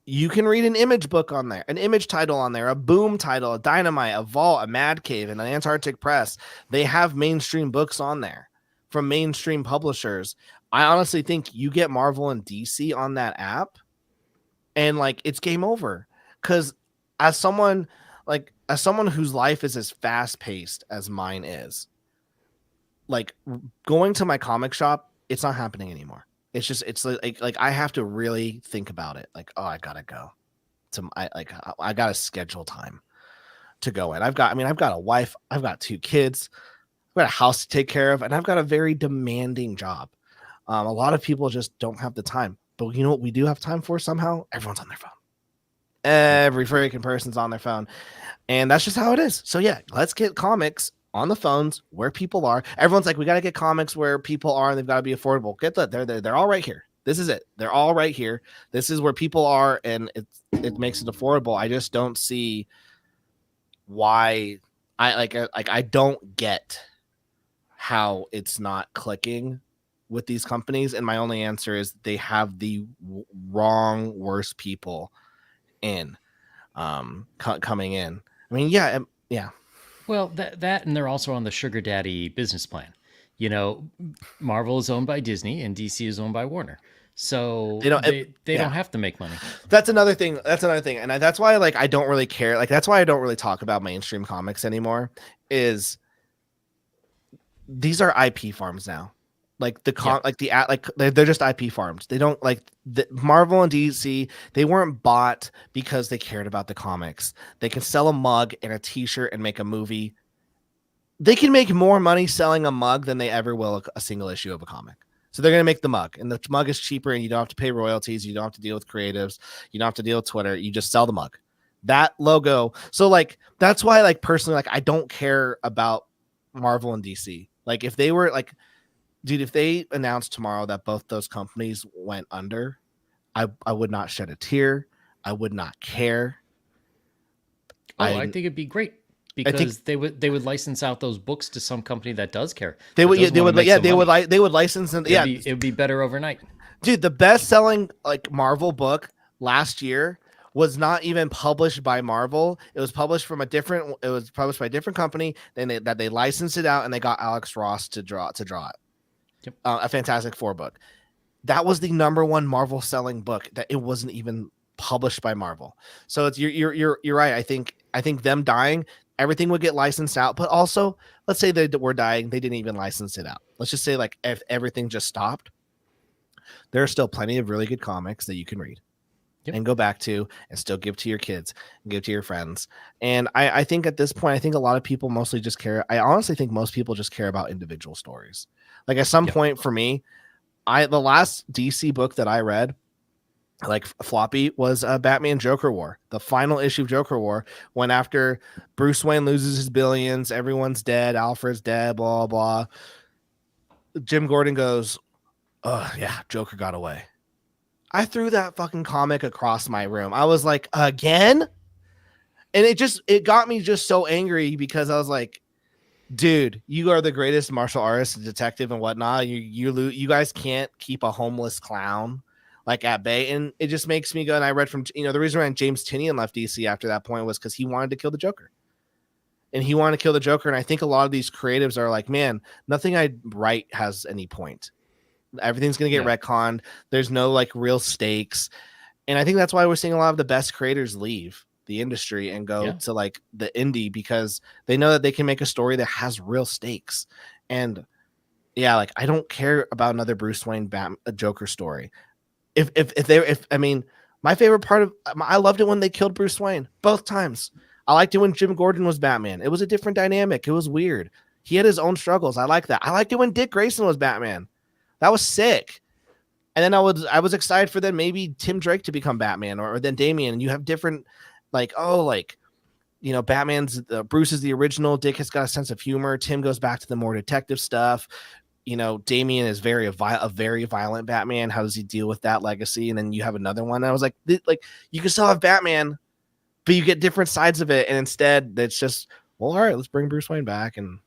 You can read an image book on there, an image title on there, a Boom title, a Dynamite, a Vault, a Mad Cave, and an Antarctic Press. They have mainstream books on there from mainstream publishers. I honestly think you get Marvel and DC on that app, and like it's game over. Because as someone whose life is as fast paced as mine is, like going to my comic shop, it's not happening anymore. It's like I have to really think about it. Like, oh, I gotta go. I gotta schedule time to go in. I've got a wife, I've got 2 kids, I've got a house to take care of, and I've got a very demanding job. A lot of people just don't have the time. But you know what we do have time for somehow? Everyone's on their phone. Every freaking person's on their phone. And that's just how it is. So yeah, let's get comics on the phones where people are. Everyone's like, we got to get comics where people are, and they've got to be affordable. Get that? They're all right here. This is it. They're all right here. This is where people are, and it makes it affordable. I just don't see why I don't get how it's not clicking with these companies. And my only answer is they have the wrong, worst people in coming in. I mean, yeah. Well, that and they're also on the sugar daddy business plan. Marvel is owned by Disney and DC is owned by Warner. So they don't have to make money. That's another thing. And that's why I don't really care. Like that's why I don't really talk about mainstream comics anymore. Is these are IP farms now. Like they're just IP farms. They don't like the Marvel and DC. They weren't bought because they cared about the comics. They can sell a mug and a T-shirt and make a movie. They can make more money selling a mug than they ever will a single issue of a comic. So they're going to make the mug, and the mug is cheaper, and you don't have to pay royalties. You don't have to deal with creatives. You don't have to deal with Twitter. You just sell the mug. That logo. So that's why personally I don't care about Marvel and DC. Like if they were dude, if they announced tomorrow that both those companies went under, I would not shed a tear. I would not care. I think it'd be great because they would license out those books to some company that does care. They would license them. It would be better overnight. Dude, the best selling Marvel book last year was not even published by Marvel. It was published from it was published by a different company. Then they licensed it out and they got Alex Ross to draw it. Yep. A Fantastic Four book. That was the #1 Marvel selling book that it wasn't even published by Marvel. So it's you're right. I think them dying, everything would get licensed out, but also let's say they were dying, they didn't even license it out. Let's just say like if everything just stopped, there are still plenty of really good comics that you can read. Yep. And go back to and still give to your kids and give to your friends. And I think at this point, I think a lot of people mostly just care. I honestly think most people just care about individual stories. Like at some point for me, the last DC book that I read, like floppy, was Batman Joker War. The final issue of Joker War, when after Bruce Wayne loses his billions, everyone's dead, Alfred's dead, blah, blah. Jim Gordon goes, oh yeah, Joker got away. I threw that fucking comic across my room. I was like, again? And it got me just so angry because I was like, dude, you are the greatest martial artist, detective, and whatnot. You guys can't keep a homeless clown like at bay. And it just makes me go, and I read from, the reason why James Tynion left DC after that point was because he wanted to kill the Joker. And he wanted to kill the Joker. And I think a lot of these creatives are like, man, nothing I write has any point. Everything's going to get retconned. There's no like real stakes. And I think that's why we're seeing a lot of the best creators leave the industry and go to like the indie, because they know that they can make a story that has real stakes. And yeah, like I don't care about another Bruce Wayne a Joker story. I mean, my favorite part of, I loved it when they killed Bruce Wayne both times. I liked it when Jim Gordon was Batman. It was a different dynamic. It was weird. He had his own struggles. I like that. I liked it when Dick Grayson was Batman. That was sick. And then I was excited for then maybe Tim Drake to become Batman or then Damian. And you have different, like, Batman's Bruce is the original. Dick has got a sense of humor. Tim goes back to the more detective stuff. Damian is a very violent Batman. How does he deal with that legacy? And then you have another one. And I was like, you can still have Batman, but you get different sides of it. And instead it's just, well, all right, let's bring Bruce Wayne back. And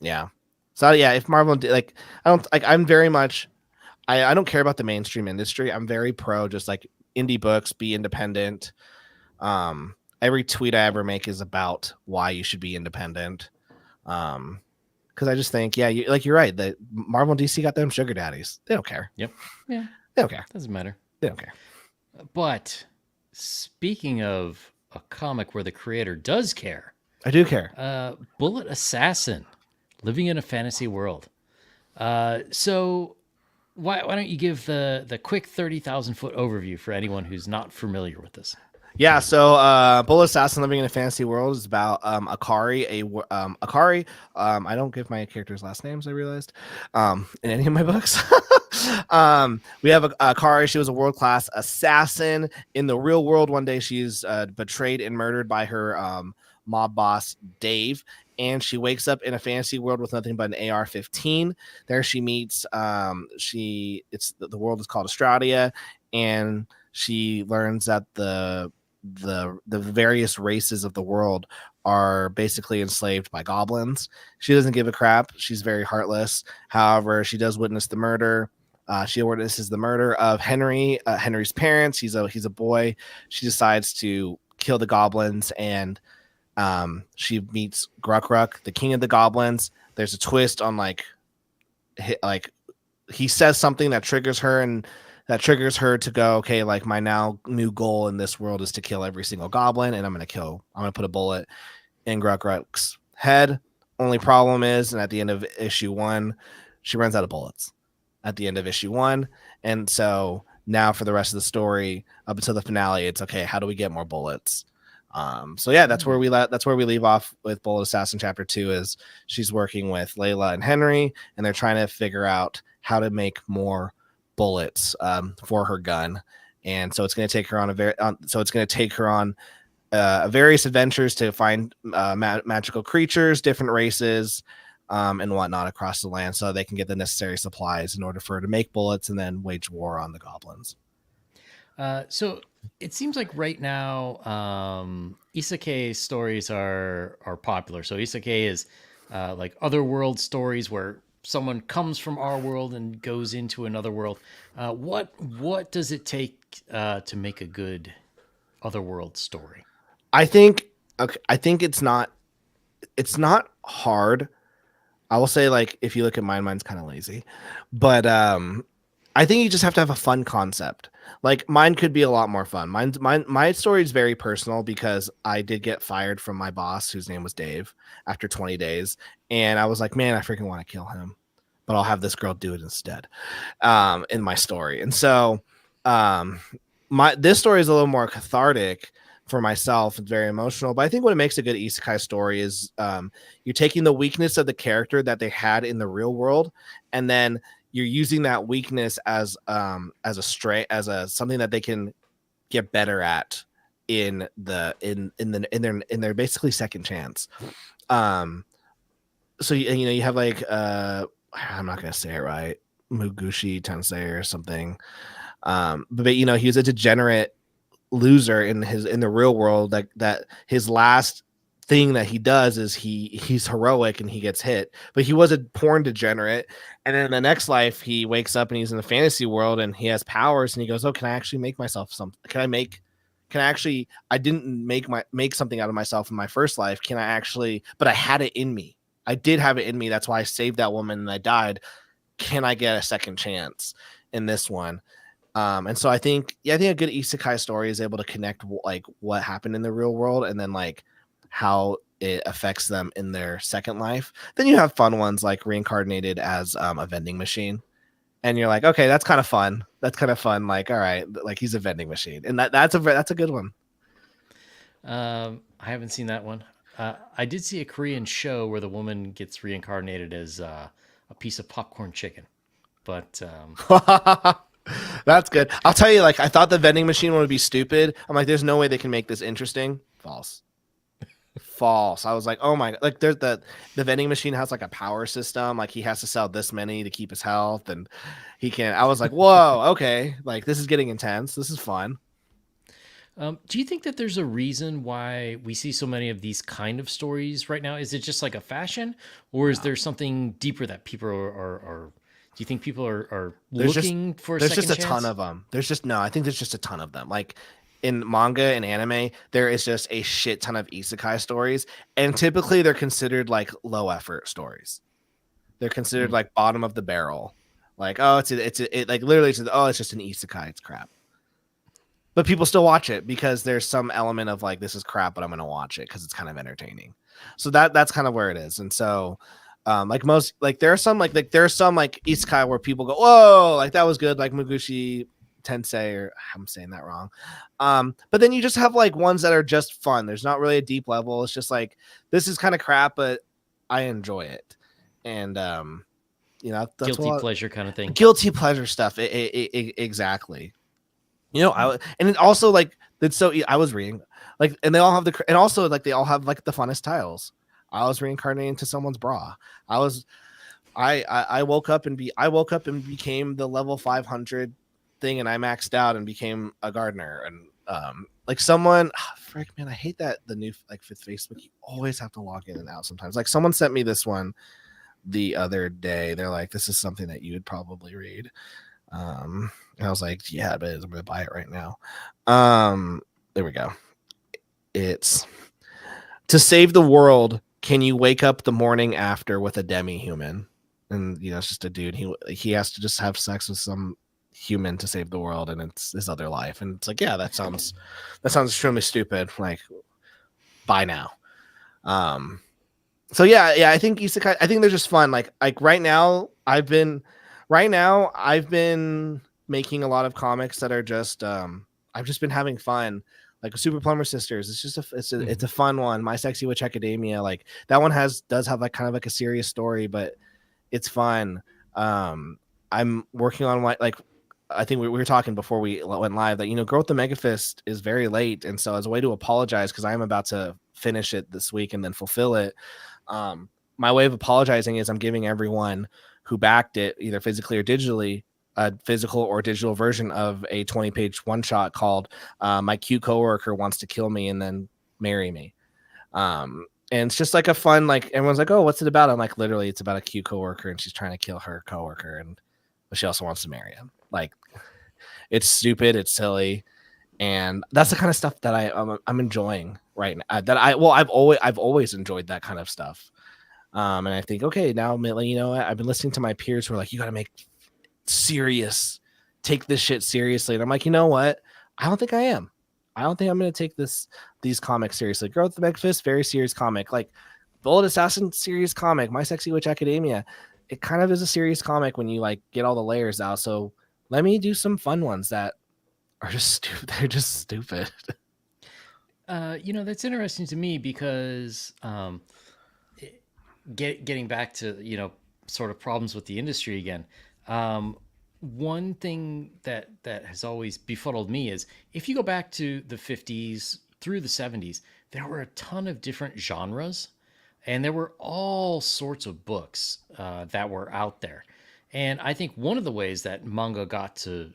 yeah. So yeah, if Marvel I'm very much, I don't care about the mainstream industry. I'm very pro just like indie books, be independent. Every tweet I ever make is about why you should be independent. Because I just think, you're right. That Marvel and DC got them sugar daddies. They don't care. Yep. Yeah. They don't care. Doesn't matter. They don't care. But speaking of a comic where the creator does care, I do care. Bullet Assassin, living in a fantasy world. So why don't you give the quick 30,000 foot overview for anyone who's not familiar with this? Yeah, so Bullet Assassin Living in a Fantasy World is about Akari. Akari. I don't give my characters last names, I realized, in any of my books. We have Akari. She was a world-class assassin. In the real world, one day she's betrayed and murdered by her mob boss, Dave. And she wakes up in a fantasy world with nothing but an AR-15. There she meets, the world is called Australia, and she learns that the various races of the world are basically enslaved by goblins. She doesn't give a crap. She's very heartless. However, she does witness the murder. She witnesses the murder of Henry's parents. He's a boy. She decides to kill the goblins, and she meets Gruck, the king of the goblins. There's a twist on he says something that triggers her, and that triggers her to go, okay, like my now new goal in this world is to kill every single goblin, and I'm going to put a bullet in Gruck's head. Only problem is, and at the end of issue 1, she runs out of bullets at the end of issue 1. And so now for the rest of the story, up until the finale, it's okay, how do we get more bullets? So yeah, that's where we leave off with Bullet Assassin chapter 2. Is she's working with Layla and Henry, and they're trying to figure out how to make more bullets for her gun. And so it's going to take her on various adventures to find magical creatures, different races, and whatnot across the land, so they can get the necessary supplies in order for her to make bullets and then wage war on the goblins. So it seems like right now, isekai stories are popular. So isekai is like otherworld stories where someone comes from our world and goes into another world. What does it take to make a good otherworld story? I think okay, I think it's not hard. I will say like if you look at mine, mine's kind of lazy. But I think you just have to have a fun concept. Like mine could be a lot more fun. My story is very personal because I did get fired from my boss, whose name was Dave, after 20 days, and I was like, man, I freaking want to kill him, but I'll have this girl do it instead. In my story, and so um, my this story is a little more cathartic for myself. It's very emotional, but I think what makes a good isekai story is you're taking the weakness of the character that they had in the real world, and then you're using that weakness as a strength, as a something that they can get better at in their basically second chance. Um, so you know you have like I'm not gonna say it right, Mugushi Tensei or something. But you know he was a degenerate loser in the real world, that his last thing that he does is he's heroic and he gets hit, but he was a porn degenerate, and then in the next life he wakes up and he's in the fantasy world and he has powers and he goes, oh, can I actually make myself something? Can I actually, I didn't make something out of myself in my first life, can I actually, but I had it in me, I did have it in me, that's why I saved that woman and I died, can I get a second chance in this one? And so I think, yeah, I think a good isekai story is able to connect like what happened in the real world and then like how it affects them in their second life. Then you have fun ones like reincarnated as a vending machine, and you're like, okay, that's kind of fun. That's kind of fun. Like, all right, like he's a vending machine, and that's a good one. I haven't seen that one. I did see a Korean show where the woman gets reincarnated as a piece of popcorn chicken, but That's good. I'll tell you, like, I thought the vending machine one would be stupid. I'm like, there's no way they can make this interesting. False. False. I was like, oh my, like there's the vending machine has like a power system, like he has to sell this many to keep his health, and he can, I was like, whoa, okay, like this is getting intense, this is fun. do you think that there's a reason why we see so many of these kind of stories right now? Is it just like a fashion, or is there something deeper that people are do you think people are There's just looking for a there's second just a ton chance? of them. There's just no, I think there's just a ton of them. Like in manga and anime, there is just a shit ton of isekai stories, and typically they're considered like low effort stories. They're considered Hmm. like bottom of the barrel. Like, oh, it like literally, oh, it's just an isekai, it's crap. But people still watch it because there's some element of like, this is crap, but I'm gonna watch it because it's kind of entertaining. So that's kind of where it is. And so like most, like there are some like isekai where people go, whoa, like that was good, like Mugushi Tensei, or I'm saying that wrong. But then you just have like ones that are just fun. There's not really a deep level. It's just like, this is kind of crap, but I enjoy it. And you know, that's Guilty what pleasure kind of thing. guilty pleasure stuff. Exactly. You know, and it also like it's so I was reading like, and they all have and also like they all have like the funnest titles. I was reincarnated into someone's bra. I was I woke up and became the level 500 thing, and I maxed out and became a gardener, and like someone frick man, I hate that the new like with Facebook you always have to log in and out sometimes. Like someone sent me this one the other day. They're like, this is something that you would probably read. And I was like, yeah, but I'm gonna buy it right now. There we go. It's to save the world. Can you wake up the morning after with a demi-human? And you know, it's just a dude. He has to just have sex with some human to save the world, and it's his other life. And it's like, yeah, that sounds extremely stupid. Like, bye now. Um, so yeah, I think isekai. I think they're just fun. Like right now I've been making a lot of comics that are just I've just been having fun. Like Super Plumber Sisters, it's just it's a fun one. My Sexy Witch Academia, like that one does have like kind of like a serious story, but it's fun. I'm working on like I think we were talking before we went live that, you know, Growth the Megafist is very late, and so as a way to apologize, because I'm about to finish it this week and then fulfill it, my way of apologizing is I'm giving everyone who backed it, either physically or digitally, a physical or digital version of a 20-page one shot called "My Cute Coworker Wants to Kill Me and Then Marry Me." And it's just like a fun, like everyone's like, "Oh, what's it about?" I'm like, literally, it's about a cute coworker and she's trying to kill her coworker, and but she also wants to marry him. Like, it's stupid, it's silly, and that's the kind of stuff that I'm enjoying right now. I've always enjoyed that kind of stuff. And I think, okay, now, you know, I've been listening to my peers who are like, you got to take this shit seriously. And I'm like, you know what? I don't think I am. I don't think I'm going to take these comics seriously. Girl with the Big Fist, very serious comic. Like Bullet Assassin, serious comic. My Sexy Witch Academia, it kind of is a serious comic when you like get all the layers out. So let me do some fun ones that are just stupid. They're just stupid. You know, that's interesting to me because getting back to, you know, sort of problems with the industry again. One thing that has always befuddled me is if you go back to the 50s through the 70s, there were a ton of different genres, and there were all sorts of books that were out there. And I think one of the ways that manga got to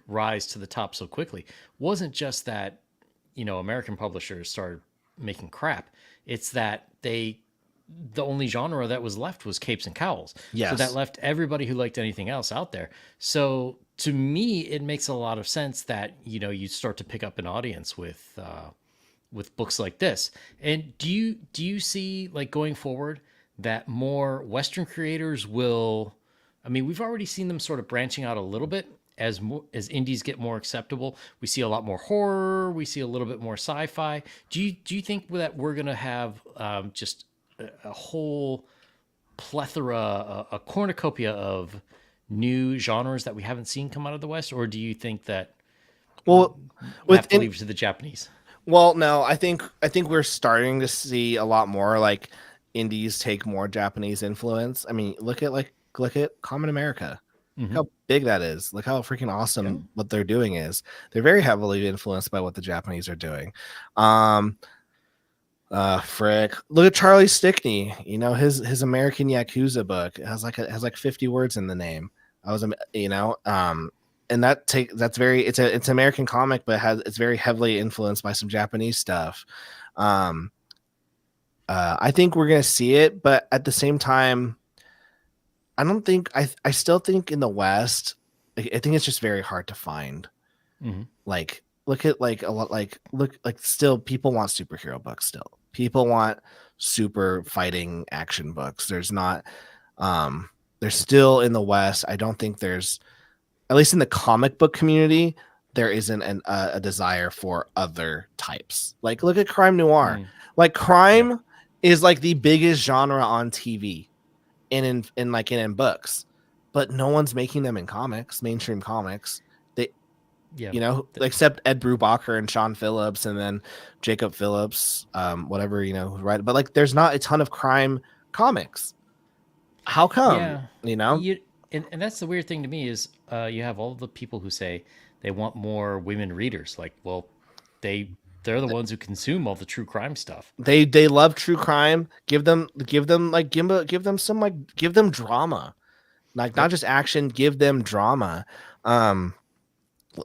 rise to the top so quickly wasn't just that, you know, American publishers started making crap. It's that the only genre that was left was capes and cowls. So that Yes. left everybody who liked anything else out there. So to me, it makes a lot of sense that, you know, you start to pick up an audience with books like this. And do you see, like, going forward, that more Western creators will? I mean, we've already seen them sort of branching out a little bit as indies get more acceptable. We see a lot more horror. We see a little bit more sci-fi. Do you think that we're gonna have just a whole plethora, a cornucopia of new genres that we haven't seen come out of the West, or do you think that Well, we have with to leave it to the Japanese? well, no, I think we're starting to see a lot more like indies take more Japanese influence. I mean, look at Common America. Look Hmm. how big that is. Look how freaking Yeah. awesome what they're doing is. They're very heavily influenced by what the Japanese are doing. Um, frick. Look at Charlie Stickney. You know, his American Yakuza book has like 50 words in the name. You know, and that's very it's an American comic, but it's very heavily influenced by some Japanese stuff. Um, I think we're gonna see it, but at the same time, I don't think I still think in the West, I think it's just very hard to find. Hmm. Like look at like a lot like still people want superhero books still. People want super fighting action books. There's still in the West, I don't think there's, at least in the comic book community, there isn't a desire for other types. Like look at crime noir. Mm. Like Yeah. crime is like the biggest genre on TV and in books, but no one's making them in comics, mainstream comics. They, Yeah. you know, except Ed Brubaker and Sean Phillips and then Jacob Phillips, whatever, you know, right. But like there's not a ton of crime comics. How come? Yeah. You know? You and that's the weird thing to me is you have all the people who say they want more women readers. Like, well, they're the ones who consume all the true crime stuff. They love true crime. Give them drama. Like not Yep. just action, give them drama. Um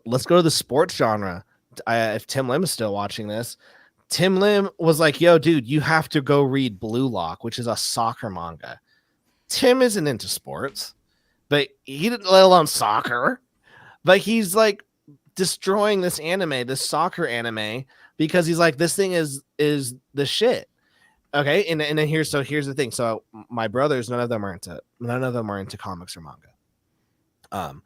let's go to the sports genre. If Tim Lim is still watching this, Tim Lim was like, "Yo, dude, you have to go read Blue Lock, which is a soccer manga." Tim isn't into sports, but he didn't, let alone soccer. But he's like destroying this soccer anime, because he's like, this thing is the shit. Okay, and then here's the thing. So my brothers, none of them are into comics or manga. Um,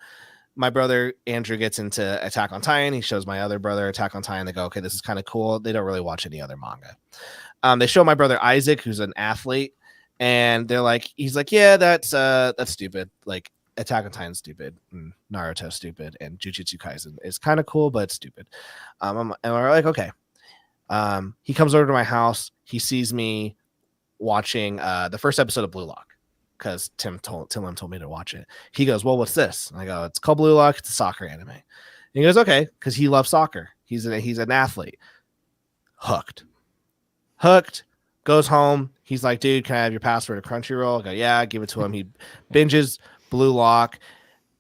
my brother Andrew gets into Attack on Titan. He shows my other brother Attack on Titan. They go, okay, this is kind of cool. They don't really watch any other manga. They show my brother Isaac, who's an athlete, and he's like, yeah, that's stupid. Like Attack on Titan's stupid, and Naruto stupid, and Jujutsu Kaisen is kind of cool, but it's stupid. And we're like, okay. He comes over to my house. He sees me watching the first episode of Blue Lock, because Tim Lim told me to watch it. He goes, well, what's this? And I go, it's called Blue Lock. It's a soccer anime. And he goes, okay, because he loves soccer. He's an athlete. Hooked. Goes home. He's like, dude, can I have your password to Crunchyroll? I go, yeah. Give it to him. He binges Blue Lock,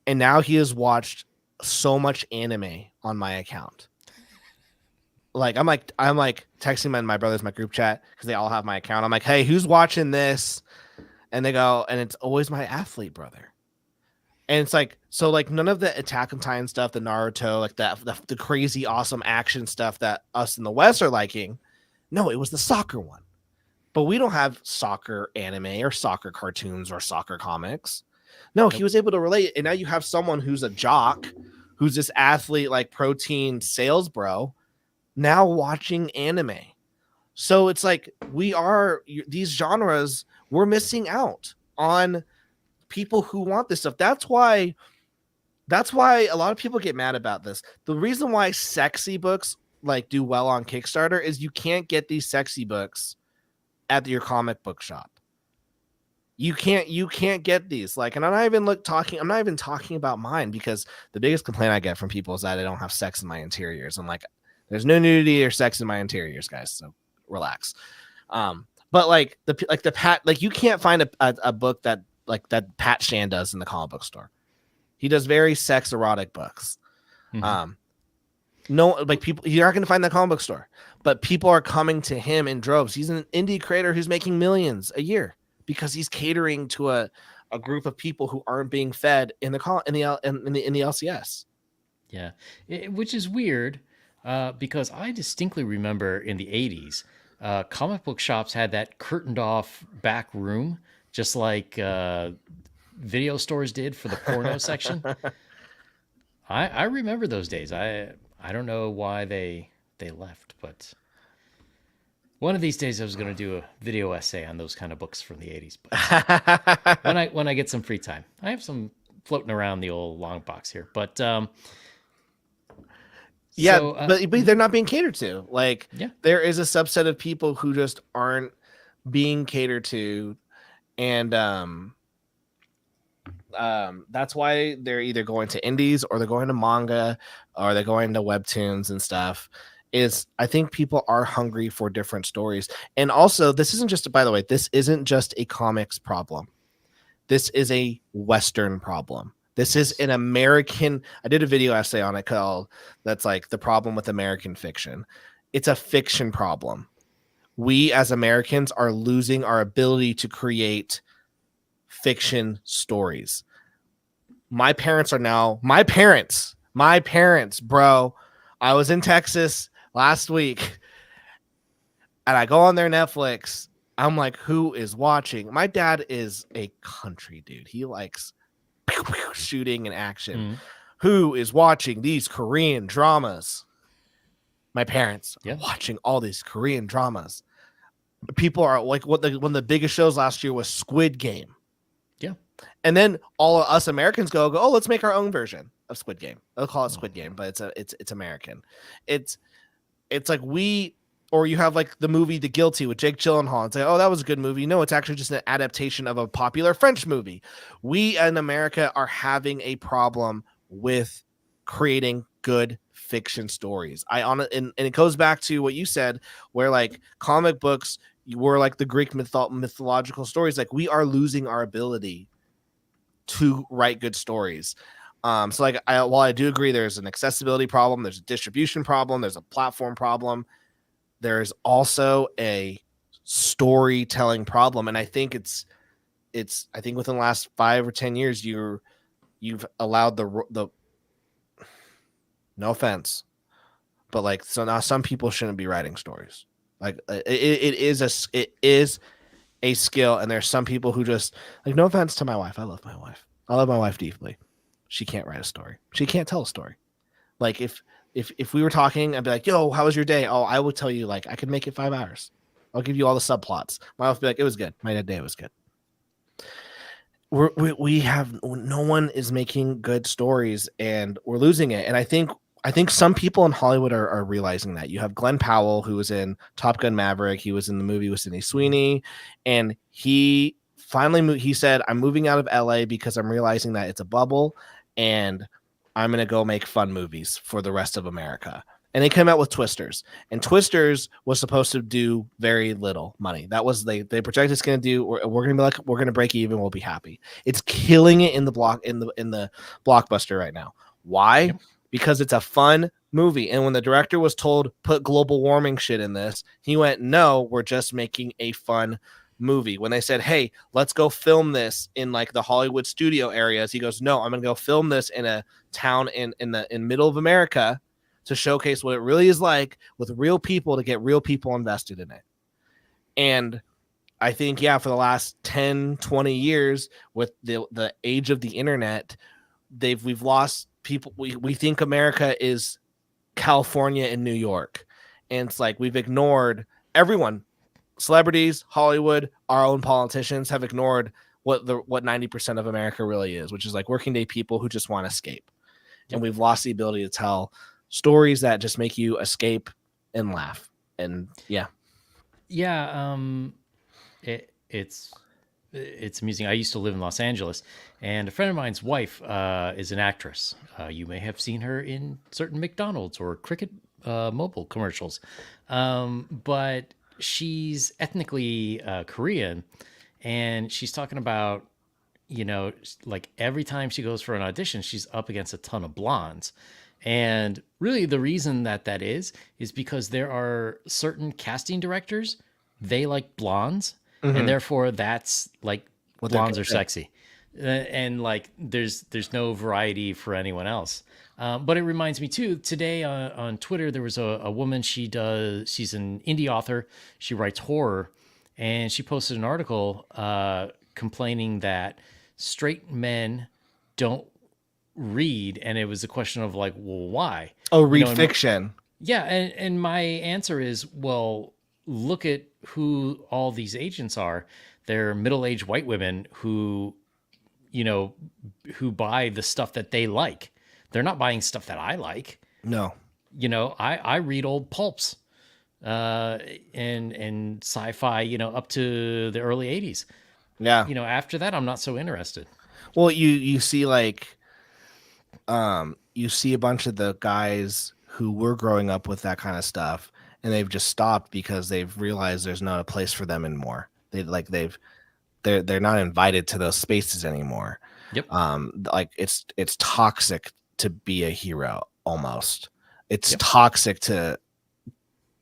and now he has watched so much anime on my account. Like I'm like texting my brothers, my group chat, because they all have my account. I'm like, hey, who's watching this? And they go, and it's always my athlete brother. And it's like, so like none of the Attack on Titan stuff, the Naruto, like the crazy awesome action stuff that us in the West are liking. No, it was the soccer one. But we don't have soccer anime or soccer cartoons or soccer comics. No, he was able to relate. And now you have someone who's a jock, who's this athlete, like protein sales bro, now watching anime. So it's like these genres, we're missing out on people who want this stuff. That's why a lot of people get mad about this. The reason why sexy books like do well on Kickstarter is you can't get these sexy books at your comic book shop. You can't get these. Like, and I'm not even talking about mine, because the biggest complaint I get from people is that I don't have sex in my interiors. I'm like, there's no nudity or sex in my interiors, guys. So relax. But like the Pat, like you can't find a book that Pat Shan does in the comic book store. He does very sex erotic books. Mm-hmm. No, like people, you're not going to find that comic book store, but people are coming to him in droves. He's an indie creator who's making millions a year because he's catering to a group of people who aren't being fed in the LCS. Yeah, which is weird because I distinctly remember in the 80s, comic book shops had that curtained off back room, just like video stores did for the porno section. I remember those days. I don't know why they left, but one of these days I was going to do a video essay on those kind of books from the 80s. But when I get some free time, I have some floating around the old long box here. But yeah, but they're not being catered to. Like, yeah, there is a subset of people who just aren't being catered to, and that's why they're either going to indies or they're going to manga or they're going to webtoons and stuff. I think people are hungry for different stories. And also, this isn't just a comics problem. This is a Western problem. This is an American. I did a video essay on it called that's like the problem with American fiction. It's a fiction problem. We as Americans are losing our ability to create fiction stories. My parents, bro. I was in Texas last week and I go on their Netflix. I'm like, who is watching? My dad is a country dude. He likes shooting and action. Mm. Who is watching these Korean dramas? My parents are watching all these Korean dramas. People are like, one of the biggest shows last year was Squid Game. Yeah. And then all of us Americans go, oh, let's make our own version of Squid Game. They'll call it Squid Game, but it's American. It's like or you have like the movie The Guilty with Jake Gyllenhaal and say, oh, that was a good movie. No, it's actually just an adaptation of a popular French movie. We in America are having a problem with creating good fiction stories. And it goes back to what you said, where like comic books were like the Greek mythological stories. Like, we are losing our ability to write good stories. So like, while I do agree there's an accessibility problem, there's a distribution problem, there's a platform problem, there's also a storytelling problem. And I think I think within the last 5 or 10 years, you've allowed the no offense, but like, so now some people shouldn't be writing stories. Like, it is a skill. And there's some people who just, like, no offense to my wife. I love my wife deeply. She can't write a story. She can't tell a story. Like, if we were talking, I'd be like, yo, how was your day? Oh, I would tell you, like, I could make it 5 hours. I'll give you all the subplots. My wife would be like, it was good. My day was good. We have, no one is making good stories, and we're losing it. And I think some people in Hollywood are realizing that. You have Glenn Powell, who was in Top Gun Maverick. He was in the movie with Sydney Sweeney, and he finally he said, I'm moving out of LA because I'm realizing that it's a bubble, and I'm going to go make fun movies for the rest of America. And they came out with Twisters, and Twisters was supposed to do very little money. That was, they projected it's going to do, we're going to be like, we're going to break even. We'll be happy. It's killing it in the blockbuster right now. Why? Yep. Because it's a fun movie. And when the director was told, put global warming shit in this, he went, no, we're just making a fun movie. When they said, hey, let's go film this in like the Hollywood studio areas, he goes, no, I'm gonna go film this in a town in middle of America to showcase what it really is like with real people, to get real people invested in it. And I think, yeah, for the last 10, 20 years with the age of the internet, we've lost people. We think America is California and New York. And it's like we've ignored everyone, celebrities, Hollywood, our own politicians have ignored what 90% of America really is, which is like working day people who just want to escape. And we've lost the ability to tell stories that just make you escape and laugh. And yeah. It's amusing. I used to live in Los Angeles, and a friend of mine's wife is an actress. You may have seen her in certain McDonald's or Cricket mobile commercials, but she's ethnically Korean, and she's talking about, like every time she goes for an audition, she's up against a ton of blondes. And really, the reason that is because there are certain casting directors, they like blondes, and therefore that's like blondes are sexy, and like there's no variety for anyone else. But it reminds me too, today on Twitter there was a woman. She's an indie author, she writes horror, and she posted an article complaining that straight men don't read, and it was a question of like, well, why? Read fiction. Yeah, and my answer is, well, look at who all these agents are. They're middle-aged white women who buy the stuff that they like. They're not buying stuff that I like. No. I read old pulps and sci-fi, up to the early 80s. Yeah. After that, I'm not so interested. Well, you see like you see a bunch of the guys who were growing up with that kind of stuff, and they've just stopped because they've realized there's not a place for them anymore. They're not invited to those spaces anymore. Yep. Like it's toxic to be a hero almost. It's toxic to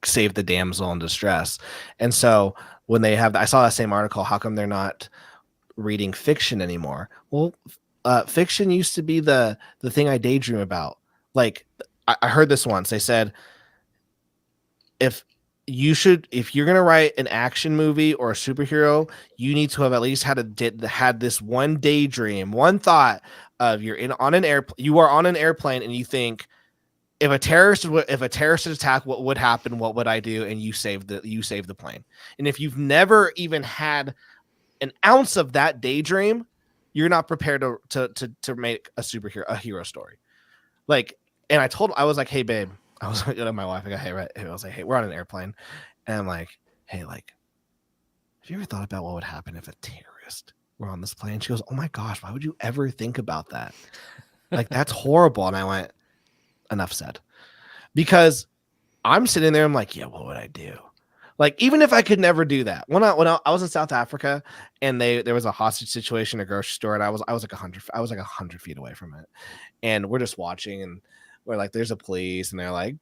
save the damsel in distress. And so when they have, I saw that same article, how come they're not reading fiction anymore? Well, fiction used to be the thing I daydream about. Like I heard this once. They said, if you're going to write an action movie or a superhero, you need to have at least had this one daydream, one thought of you are on an airplane and you think, if a terrorist attack, what would happen? What would I do? And you save the plane. And if you've never even had an ounce of that daydream, you're not prepared to make a hero story. Like, and I was like, hey babe, I was like, my wife, I got, hey, right. I was like, hey, we're on an airplane. And I'm like, hey, like, have you ever thought about what would happen if a terrorist were on this plane? She goes, oh my gosh, why would you ever think about that? Like, that's horrible. And I went, enough said. Because I'm sitting there, I'm like, yeah, what would I do? Like, even if I could never do that. When I was in South Africa and there was a hostage situation at a grocery store, and I was like 100 feet away from it. And we're just watching, and we're like, there's a police, and they're like,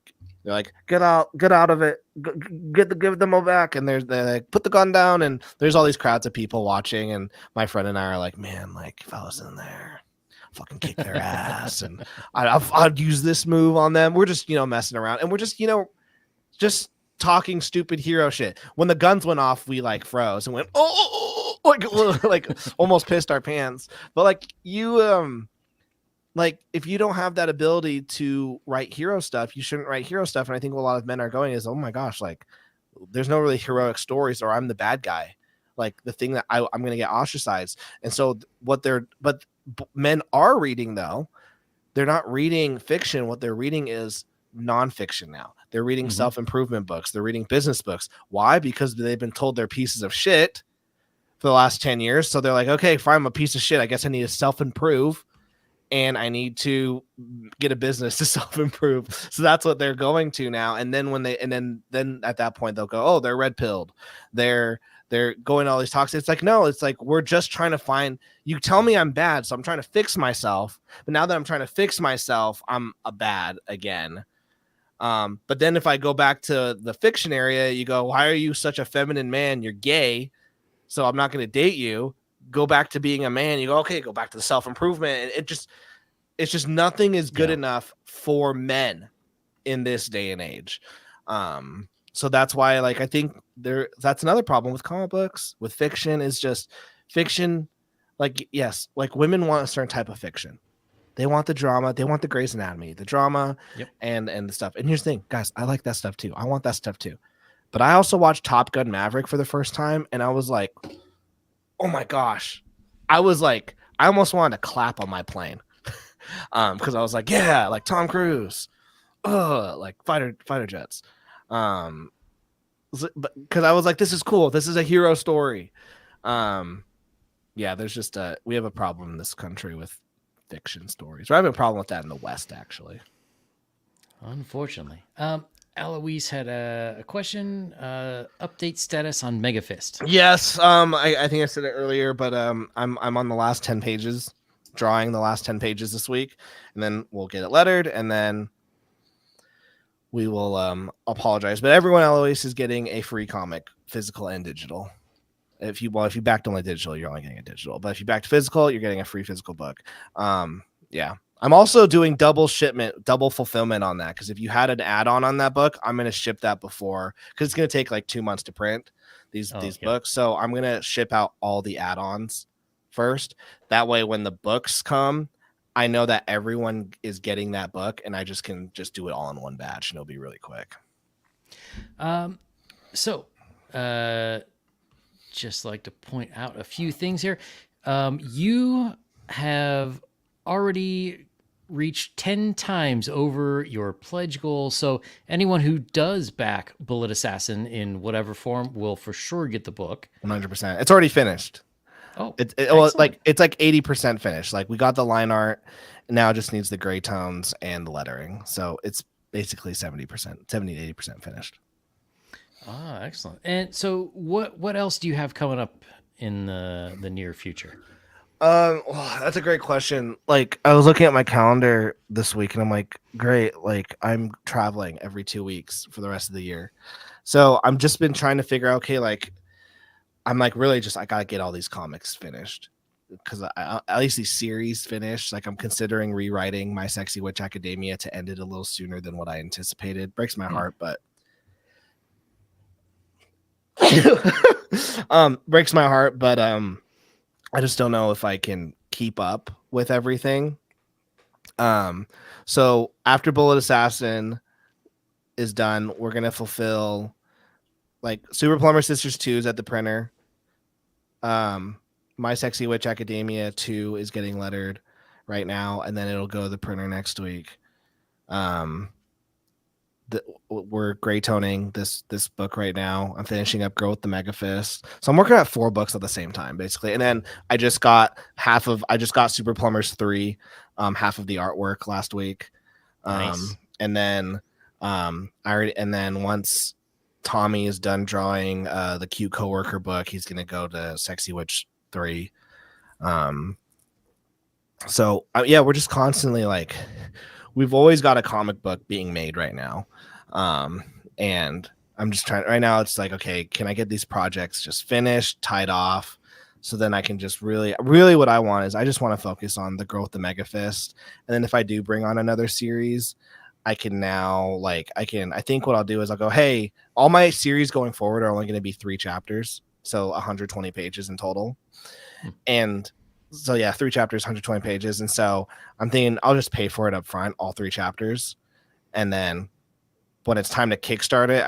get out of it, give them all back, and they're like, put the gun down, and there's all these crowds of people watching, and my friend and I are like, man, like if I was in there, fucking kick their ass, and I'd use this move on them. We're just messing around, and we're just talking stupid hero shit. When the guns went off, we like froze and went like almost pissed our pants. But like like if you don't have that ability to write hero stuff, you shouldn't write hero stuff. And I think what a lot of men are going is, oh my gosh, like there's no really heroic stories, or I'm the bad guy, like the thing that I'm going to get ostracized. And so but men are reading, though, they're not reading fiction. What they're reading is nonfiction now. They're reading self-improvement books. They're reading business books. Why? Because they've been told they're pieces of shit for the last 10 years. So they're like, okay, fine, I'm a piece of shit. I guess I need to self-improve, and I need to get a business to self-improve. So that's what they're going to now. And then then at that point they'll go, oh, they're red pilled. They're going to all these talks. It's like, no, it's like, we're just trying to find, you tell me I'm bad, so I'm trying to fix myself. But now that I'm trying to fix myself, I'm a bad again. But then if I go back to the fiction area, you go, why are you such a feminine man? You're gay. so I'm not going to date you. Go back to being a man. You go, okay, go back to the self-improvement. And it's just nothing is good Yeah. enough for men in this day and age. So that's why, like, I think that's another problem with comic books, with fiction, is just fiction. Like, yes, like women want a certain type of fiction. They want the drama. They want the Grey's Anatomy, the drama, Yep. and the stuff. And here's the thing, guys, I like that stuff too. I want that stuff too. But I also watched Top Gun Maverick for the first time, and I was like, oh my gosh. I was like, I almost wanted to clap on my plane. Because I was like, yeah, like Tom Cruise. Like fighter jets. Because I was like, this is cool. This is a hero story. Yeah, there's just we have a problem in this country with fiction stories. Or I have a problem with that in the West, actually. Unfortunately. Eloise had a question. Update status on Megafist. Yes. I think I said it earlier, but I'm on the last 10 pages, drawing the last 10 pages this week, and then we'll get it lettered, and then we will apologize. But everyone, Eloise, is getting a free comic, physical and digital. If you backed only digital, you're only getting a digital. But if you backed physical, you're getting a free physical book. Yeah. I'm also doing double shipment, double fulfillment on that, because if you had an add-on on that book, I'm going to ship that before, because it's going to take like 2 months to print these books. So I'm going to ship out all the add-ons first. That way, when the books come, I know that everyone is getting that book, and I can do it all in one batch, and it'll be really quick. So, just like to point out a few things here. You have already reached 10 times over your pledge goal. So anyone who does back Bullet Assassin in whatever form will for sure get the book. 100%. It's already finished. Oh, it's like 80% finished. Like, we got the line art, now it just needs the gray tones and the lettering. So it's basically 70% to 80% finished. Ah, excellent. And so what else do you have coming up in the near future? Well, that's a great question. Like, I was looking at my calendar this week, and I'm like, great. Like, I'm traveling every 2 weeks for the rest of the year. So I'm just been trying to figure out, okay, like, I'm like, really just, I got to get all these comics finished, because at least these series finished. Like, I'm considering rewriting My Sexy Witch Academia to end it a little sooner than what I anticipated. Breaks my heart, but breaks my heart, but I just don't know if I can keep up with everything. So after Bullet Assassin is done, we're gonna fulfill, like, Super Plumber Sisters 2 is at the printer. My Sexy Witch Academia 2 is getting lettered right now, and then it'll go to the printer next week. We're gray toning this book right now. I'm finishing up Girl with the Mega Fist. So I'm working at 4 books at the same time, basically. And then I just got Super Plumbers 3, half of the artwork last week. Nice. And then once Tommy is done drawing the cute coworker book, he's gonna go to Sexy Witch 3. So yeah, we're just constantly, like, we've always got a comic book being made right now. And I'm just trying right now. It's like, okay, can I get these projects just finished, tied off, so then I can just really what I want is, I just want to focus on the Girl with the Mega Fist. And then if I do bring on another series, I can now, like, I think what I'll do is I'll go, hey, all my series going forward are only going to be 3 chapters. So 120 pages in total. And so, yeah, 3 chapters, 120 pages. And so I'm thinking I'll just pay for it up front, all 3 chapters. And then when it's time to kickstart it,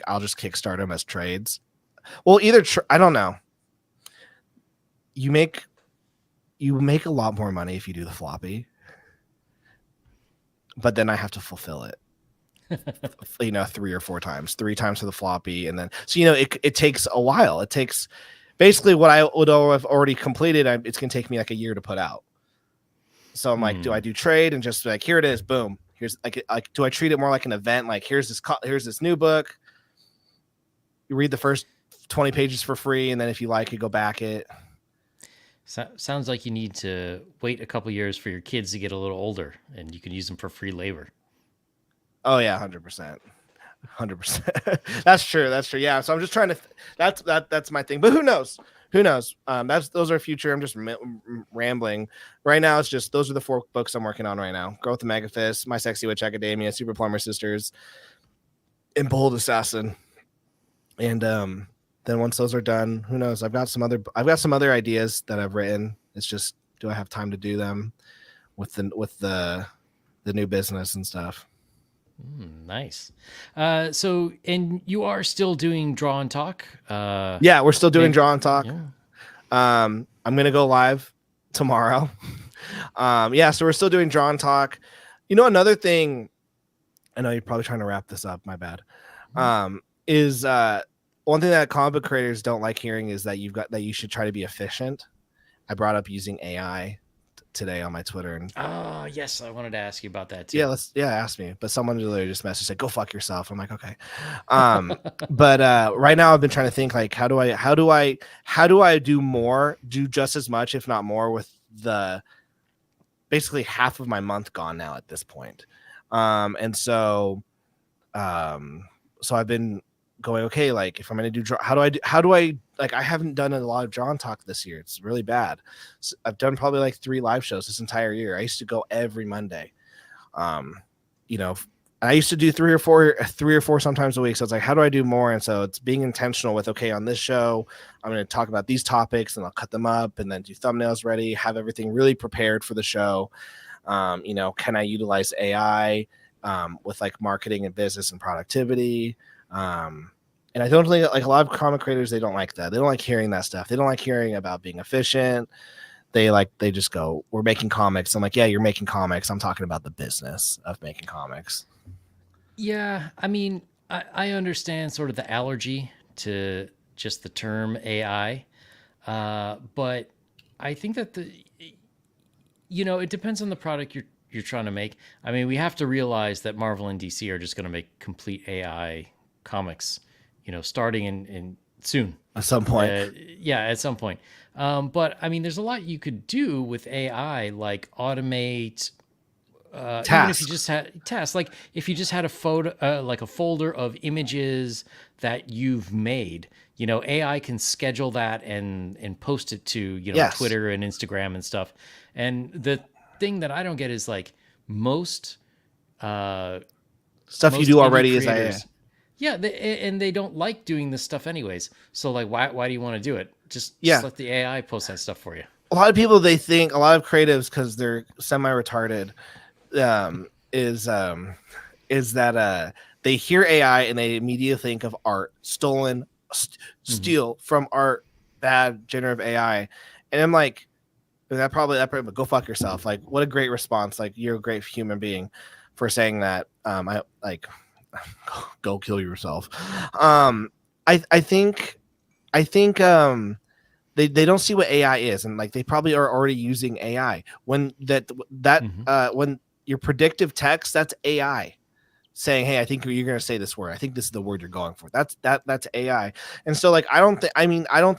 I'll just kickstart them as trades. Well, I don't know. You make a lot more money if you do the floppy, but then I have to fulfill it. 3 or 4 times, 3 times for the floppy, and then it takes a while. It takes basically what I would have already completed. It's gonna take me like a year to put out. So I'm like, do I do trade and just like, here it is, boom. Here's like do I treat it more like an event? Like, here's this new book. You read the first 20 pages for free, and then if you like it, go back it. Sounds like you need to wait a couple years for your kids to get a little older, and you can use them for free labor. Oh yeah, 100%. 100%. That's true. Yeah. So I'm just trying to. That's my thing. But who knows? who knows? Those are future. I'm just rambling. Right now, it's just those are the 4 books I'm working on right now: Growth of Megafist, My Sexy Witch Academia, Super Plumber Sisters, and Bold Assassin. And then once those are done, who knows? I've got some other ideas that I've written. It's just, do I have time to do them with the new business and stuff? Nice. So, and you are still doing Draw and Talk? Yeah, we're still doing Draw and Talk. Yeah. I'm gonna go live tomorrow. Yeah, so we're still doing Draw and Talk. Another thing, I know you're probably trying to wrap this up, my bad. Is one thing that comic book creators don't like hearing is that you should try to be efficient. I brought up using AI today on my Twitter, and yes, I wanted to ask you about that too. yeah, ask me. But someone literally just messaged, said, "Go fuck yourself." I'm like, okay. But right now I've been trying to think, like, how do I do just as much, if not more, with the basically half of my month gone now at this point. And so I've been going, okay, like, if I'm going to do how do I like, I haven't done a lot of Draw and Talk this year. It's really bad. So I've done probably like 3 live shows this entire year. I used to go every Monday. I used to do 3 or 4 sometimes a week. So it's like, how do I do more? And so it's being intentional with, okay, on this show, I'm going to talk about these topics and I'll cut them up and then do thumbnails ready, have everything really prepared for the show. Can I utilize AI with like marketing and business and productivity? And I don't think, like, a lot of comic creators, they don't like that. They don't like hearing that stuff. They don't like hearing about being efficient. They just go, we're making comics. I'm like, yeah, you're making comics. I'm talking about the business of making comics. Yeah, I mean, I understand sort of the allergy to just the term AI, but I think that it depends on the product you're trying to make. I mean, we have to realize that Marvel and DC are just going to make complete AI comics, starting in soon. At some point. At some point. But I mean, there's a lot you could do with AI, like automate. Even if you just had tasks, like if you just had a photo, like a folder of images that you've made, AI can schedule that and post it to, Yes. Twitter and Instagram and stuff. And the thing that I don't get is, like, most stuff you do already is AI. Yeah, they don't like doing this stuff anyways. So, like, why do you want to do it? Just let the AI post that stuff for you. A lot of people, a lot of creatives, because they're semi-retarded, is that they hear AI and they immediately think of art, stolen, steal from art, bad generative AI, and I'm like, that probably go fuck yourself. Like, what a great response. Like, you're a great human being for saying that. I like, go kill yourself. I think they don't see what AI is, and like, they probably are already using AI when when your predictive text, that's AI saying, hey, I think you're going to say this word. I think this is the word you're going for. That's AI. And so, like, I don't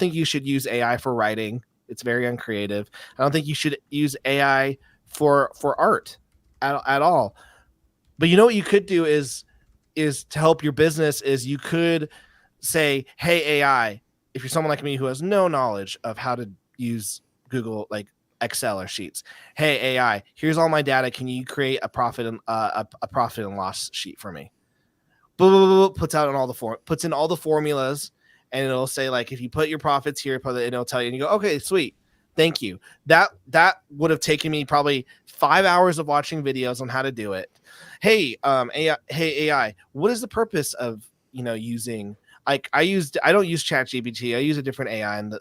think you should use AI for writing. It's very uncreative. I don't think you should use AI for art at all. But what you could do is to help your business is you could say, hey, AI, if you're someone like me who has no knowledge of how to use Google, like Excel or Sheets, hey, AI, here's all my data. Can you create a profit and loss sheet for me? Puts in all the formulas, and it'll say, like, if you put your profits here, it'll tell you, and you go, okay, sweet, thank you. That would have taken me probably 5 hours of watching videos on how to do it. Hey, AI, what is the purpose of using, like, I don't use ChatGPT. I use a different AI, and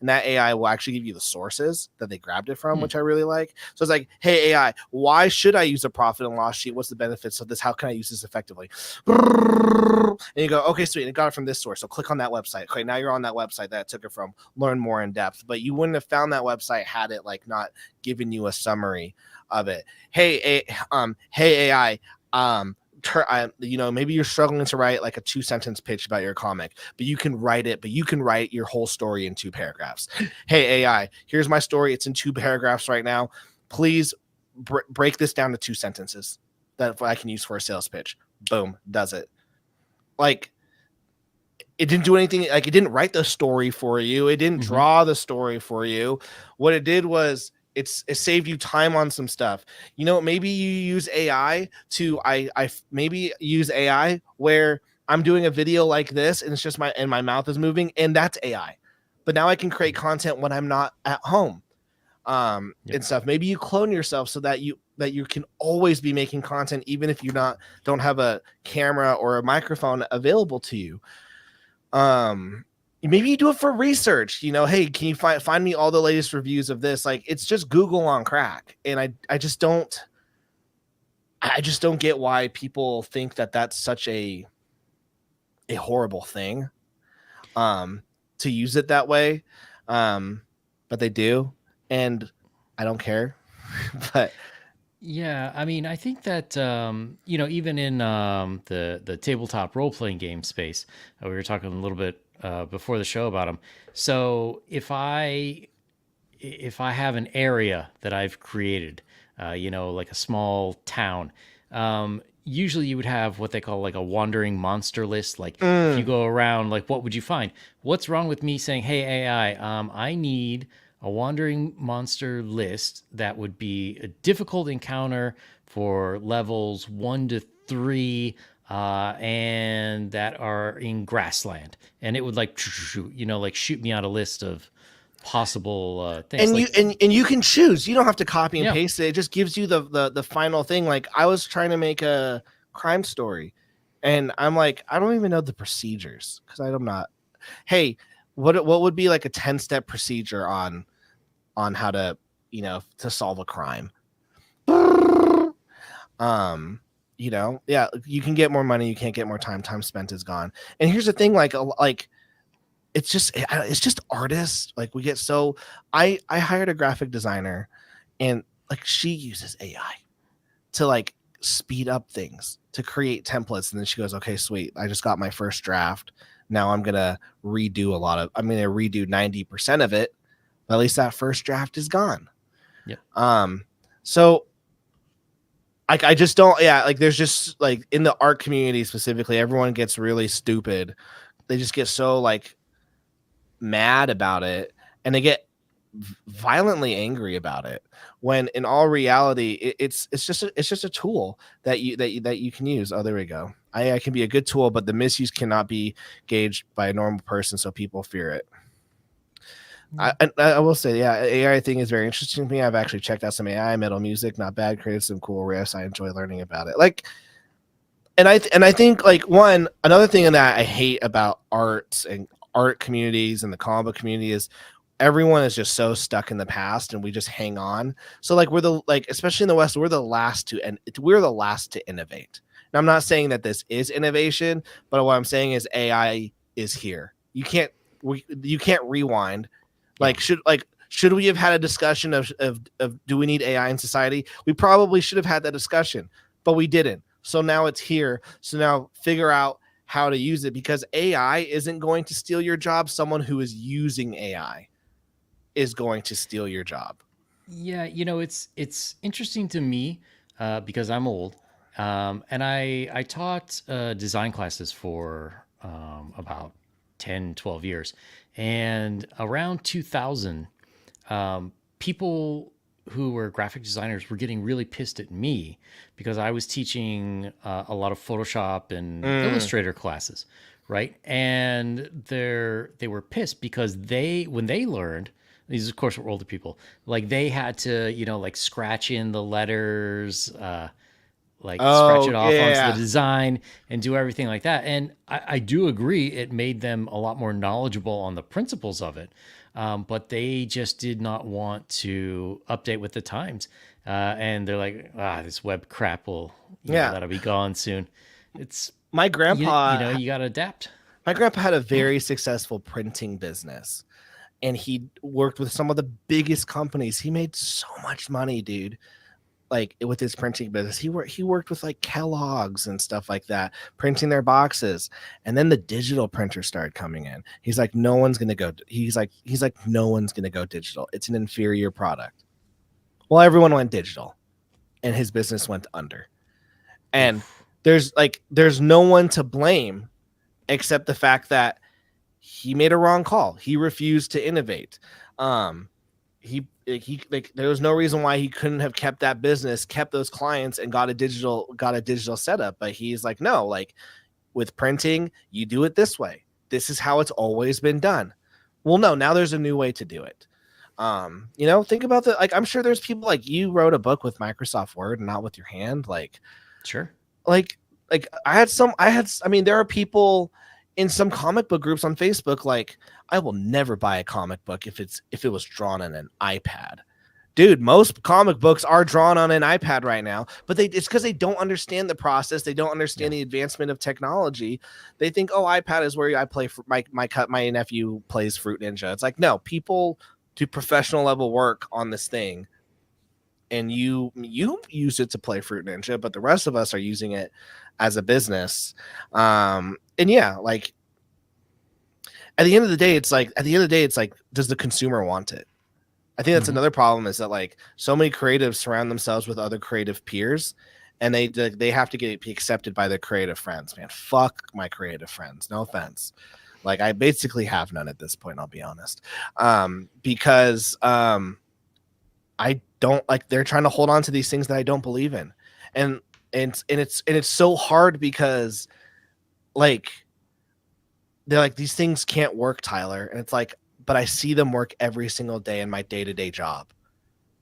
that AI will actually give you the sources that they grabbed it from, which I really like. So it's like, hey, AI, why should I use a profit and loss sheet? What's the benefits of this? How can I use this effectively? And you go, okay, sweet. And it got it from this source. So click on that website. Okay, now you're on that website that I took it from. Learn more in depth. But you wouldn't have found that website had it, like, not given you a summary of it. Hey, AI, maybe you're struggling to write like a 2-sentence pitch about your comic, but you can write your whole story in 2 paragraphs. Hey, AI, here's my story. It's in 2 paragraphs right now. Please break this down to 2 sentences that I can use for a sales pitch. Boom, does it. Like, it didn't do anything. Like, it didn't write the story for you. It didn't Hmm. draw the story for you. What it did was it saved you time on some stuff. You know, maybe you use AI to maybe use AI where I'm doing a video like this and it's just my mouth is moving, and that's AI. But now I can create content when I'm not at home. Yep. And stuff. Maybe you clone yourself so that you can always be making content even if you don't have a camera or a microphone available to you. Maybe you do it for research. You know, hey, can you find me all the latest reviews of this? Like, it's just Google on crack. And I just don't get why people think that that's such a horrible thing to use it that way. But they do, and I don't care. But Yeah, I mean, I think that even in the tabletop role playing game space, we were talking a little bit before the show about them. So if I have an area that I've created, like a small town, usually you would have what they call like a wandering monster list. Like if you go around, like what would you find? What's wrong with me saying, "Hey AI, I need a wandering monster list that would be a difficult encounter for levels 1 to 3, and that are in grassland," and it would like shoot me out a list of possible things. and you can choose. You don't have to copy and Yeah. paste it. It just gives you the final thing. Like, I was trying to make a crime story, and I'm like, I don't even know the procedures because I'm not. Hey, what would be like a 10-step procedure on how to to solve a crime? Yeah, you can get more money, you can't get more time. Time spent is gone. And here's the thing, like it's just artists. Like, we get so I hired a graphic designer, and like, she uses AI to like speed up things, to create templates, and then she goes, okay, sweet, I just got my first draft. Now I'm gonna redo 90% of it, but at least that first draft is gone. Yep. So I just don't, yeah, like, there's just like, in the art community specifically, everyone gets really stupid. They just get so like mad about it, and they get violently angry about it, when in all reality it's just a tool that you can use. Oh, there we go. I can be a good tool, but the misuse cannot be gauged by a normal person, so people fear it. I will say, yeah, AI thing is very interesting to me. I've actually checked out some AI metal music, not bad, created some cool riffs. I enjoy learning about it. Like, and I think, like, another thing that I hate about arts and art communities and the comic book community is everyone is just so stuck in the past, and we just hang on. So like, especially in the West, we're the last to innovate. Now, I'm not saying that this is innovation, but what I'm saying is AI is here. You can't rewind. Like, should we have had a discussion of do we need AI in society? We probably should have had that discussion, but we didn't. So now it's here. So now figure out how to use it, because AI isn't going to steal your job. Someone who is using AI is going to steal your job. Yeah, it's interesting to me because I'm old, and I taught design classes for about 10, 12 years, and around 2000, people who were graphic designers were getting really pissed at me because I was teaching a lot of Photoshop and Illustrator classes, right? And they were pissed because when they learned, these of course were older people, like they had to like scratch in the letters, like scratch Oh it off onto the yeah. design and do everything like that. And I do agree it made them a lot more knowledgeable on the principles of it. But they just did not want to update with the times. And they're like, this web crap Yeah. that'll be gone soon. It's, My grandpa you got to adapt. had a very successful printing business, and he worked with some of the biggest companies. He made so much money, dude. Like, with his printing business, he worked with like Kellogg's and stuff like that, printing their boxes. And then the digital printer started coming in. He's like, no one's gonna go. He's like, no one's gonna go digital. It's an inferior product. Well, everyone went digital, and his business went under. And Oof. there's no one to blame except the fact that he made a wrong call. He refused to innovate. He like there was no reason why he couldn't have kept that business, kept those clients, and got a digital setup. But he's like, no, like with printing, you do it this way. This is how it's always been done. Well, no, now there's a new way to do it. Think about the like. I'm sure there's people like you wrote a book with Microsoft Word and not with your hand. Sure. Like I mean, there are people in some comic book groups on Facebook. Like, I will never buy a comic book if it was drawn on an iPad. Dude, most comic books are drawn on an iPad right now, but it's because they don't understand the process. They don't understand the advancement of technology. They think, oh, iPad is where I play for my nephew plays Fruit Ninja. It's like, no, people do professional level work on this thing, and you use it to play Fruit Ninja, but the rest of us are using it as a business. And yeah, like at the end of the day, it's like does the consumer want it? I think that's another problem, is that like so many creatives surround themselves with other creative peers, and they have to be accepted by their creative friends. Man, fuck my creative friends. No offense. Like, I basically have none at this point, I'll be honest. Because I don't like, they're trying to hold on to these things that I don't believe in. And it's so hard because like they're like, these things can't work, Tyler. And it's like, but I see them work every single day in my day-to-day job.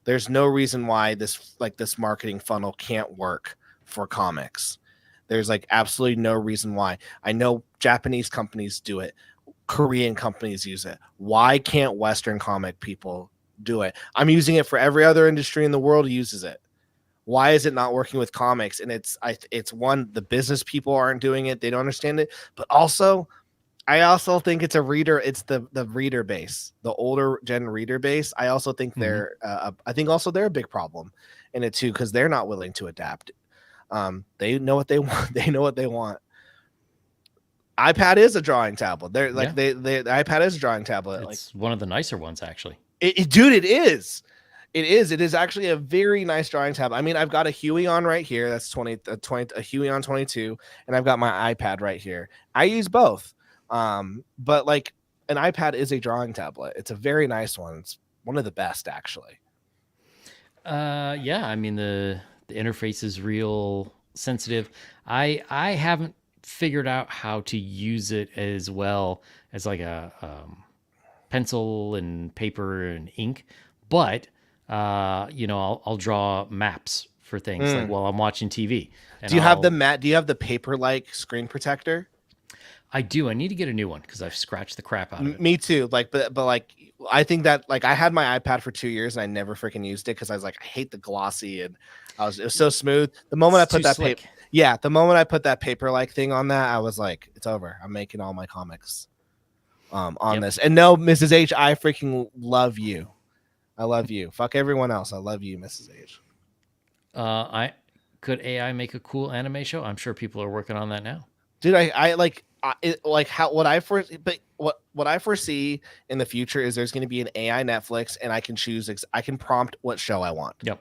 There's no reason why this marketing funnel can't work for comics. There's like absolutely no reason why. I know Japanese companies do it. Korean companies use it. Why can't Western comic people do it? I'm using it for every other industry in the world uses it. Why is it not working with comics? And it's one, the business people aren't doing it. They don't understand it. But also, I also think it's the reader base, the older gen reader base. I also think they're a big problem in it too, because they're not willing to adapt. They know what they want. They know what they want. iPad is a drawing tablet. They're like the iPad is a drawing tablet. It's like one of the nicer ones, actually. Dude, it is. It is actually a very nice drawing tablet. I mean, I've got a Huey on right here. That's a Huey on 22, and I've got my iPad right here. I use both. But like an iPad is a drawing tablet. It's a very nice one. It's one of the best, actually. Yeah, I mean the interface is real sensitive. I haven't figured out how to use it as well as like a pencil and paper and ink, but I'll draw maps for things like while I'm watching TV. And do you have the paper like screen protector? I do. I need to get a new one because I've scratched the crap out of it. Me too. Like, but like, I think that like I had my iPad for 2 years and I never freaking used it because I was like, I hate the glossy, and it was so smooth. The moment I put that paper, the moment I put that paper like thing on that, I was like, it's over. I'm making all my comics on this. And no, Mrs. H, I freaking love you. I love you. Fuck everyone else. I love you, Mrs. H. Could AI make a cool anime show? I'm sure people are working on that now. Dude, what I foresee in the future is there's going to be an AI Netflix, and I can choose. I can prompt what show I want. Yep.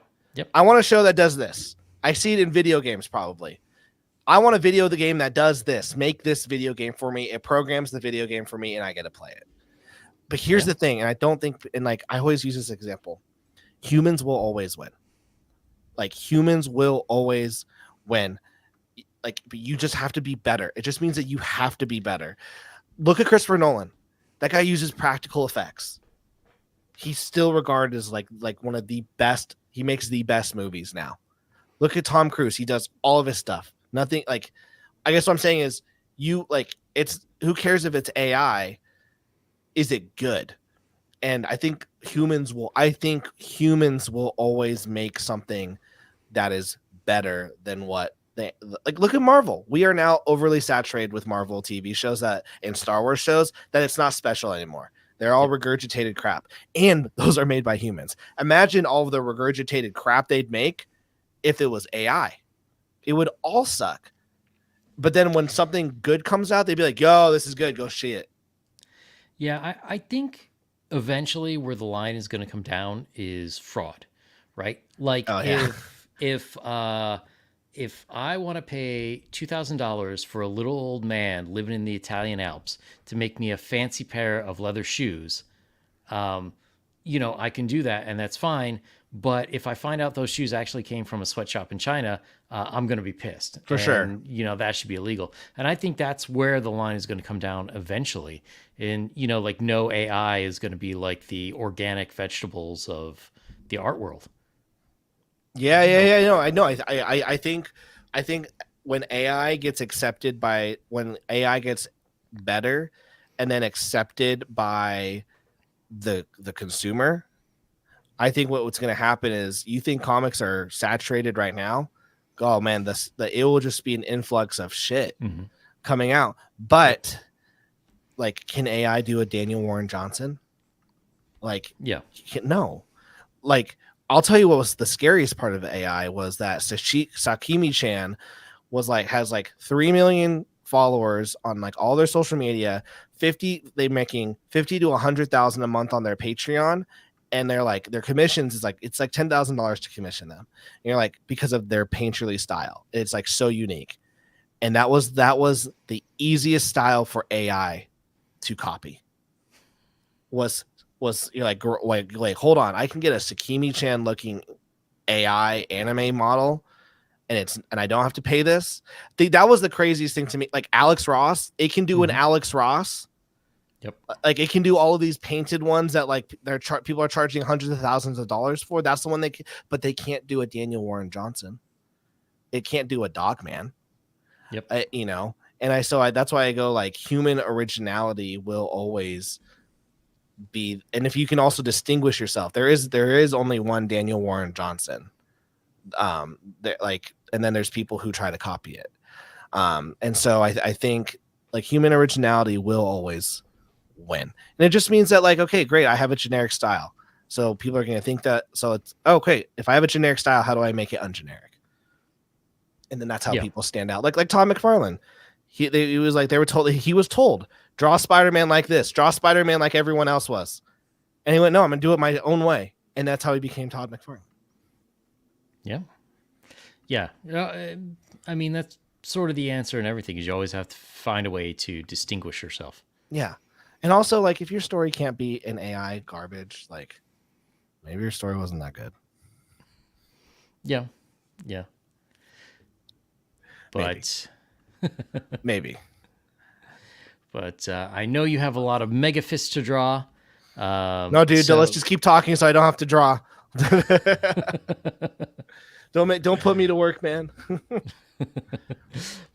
I want a show that does this. I see it in video games probably. I want a video the game that does this. Make this video game for me. It programs the video game for me, and I get to play it. But here's the thing, and I don't think, and like I always use this example, humans will always win. Like humans will always win. Like, but you just have to be better. It just means that you have to be better. Look at Christopher Nolan. That guy uses practical effects. He's still regarded as like one of the best. He makes the best movies now. Look at Tom Cruise. He does all of his stuff. Nothing like, I guess what I'm saying is who cares if it's AI? Is it good? And I think humans will always make something that is better than what like. Look at Marvel. We are now overly saturated with Marvel TV shows and Star Wars shows that it's not special anymore. They're all regurgitated crap, and those are made by humans. Imagine all of the regurgitated crap they'd make if it was AI. It would all suck. But then when something good comes out, they'd be like, yo, this is good. Go see it. Yeah, I think eventually where the line is going to come down is fraud, right? Like if if I want to pay $2,000 for a little old man living in the Italian Alps to make me a fancy pair of leather shoes, I can do that and that's fine. But if I find out those shoes actually came from a sweatshop in China, I'm going to be pissed. For sure. And, that should be illegal. And I think that's where the line is going to come down eventually. And, like no AI is going to be like the organic vegetables of the art world. Yeah. No, I know. I think when AI gets when AI gets better and then accepted by the consumer, I think what's going to happen is, you think comics are saturated right now? Oh man, it will just be an influx of shit coming out. But like, can AI do a Daniel Warren Johnson? Like, yeah, no. Like, I'll tell you what was the scariest part of the AI was that Sakimi-chan has 3 million followers on like all their social media. They're making 50 to 100,000 a month on their Patreon, and they're like, their commissions is like, it's like $10,000 to commission them. And you're like, because of their painterly style, it's like so unique. And that was the easiest style for AI to copy. Was you're like hold on, I can get a Sakimi-chan looking AI anime model, and I don't have to pay this. That was the craziest thing to me. Like Alex Ross, it can do an Alex Ross. Yep. Like it can do all of these painted ones that like people are charging hundreds of thousands of dollars for. That's the one but they can't do a Daniel Warren Johnson. It can't do a Dogman. Yep. That's why I go like, human originality will always be. And if you can also distinguish yourself, there is only one Daniel Warren Johnson. And then there's people who try to copy it. And so I think like human originality will always win. And it just means that like, okay, great, I have a generic style. So people are going to think that, so it's, okay, if I have a generic style, how do I make it ungeneric? And then that's how people stand out. Like Todd McFarlane, he was told, draw Spider-Man like this, draw Spider-Man like everyone else was. And he went, no, I'm going to do it my own way. And that's how he became Todd McFarlane. Yeah. Yeah. I mean, that's sort of the answer in everything, is you always have to find a way to distinguish yourself. Yeah. And also, like, if your story can't be an AI garbage, like, maybe your story wasn't that good. Yeah. Yeah. But maybe. But I know you have a lot of mega fists to draw. No, dude, let's just keep talking so I don't have to draw. Don't put me to work, man.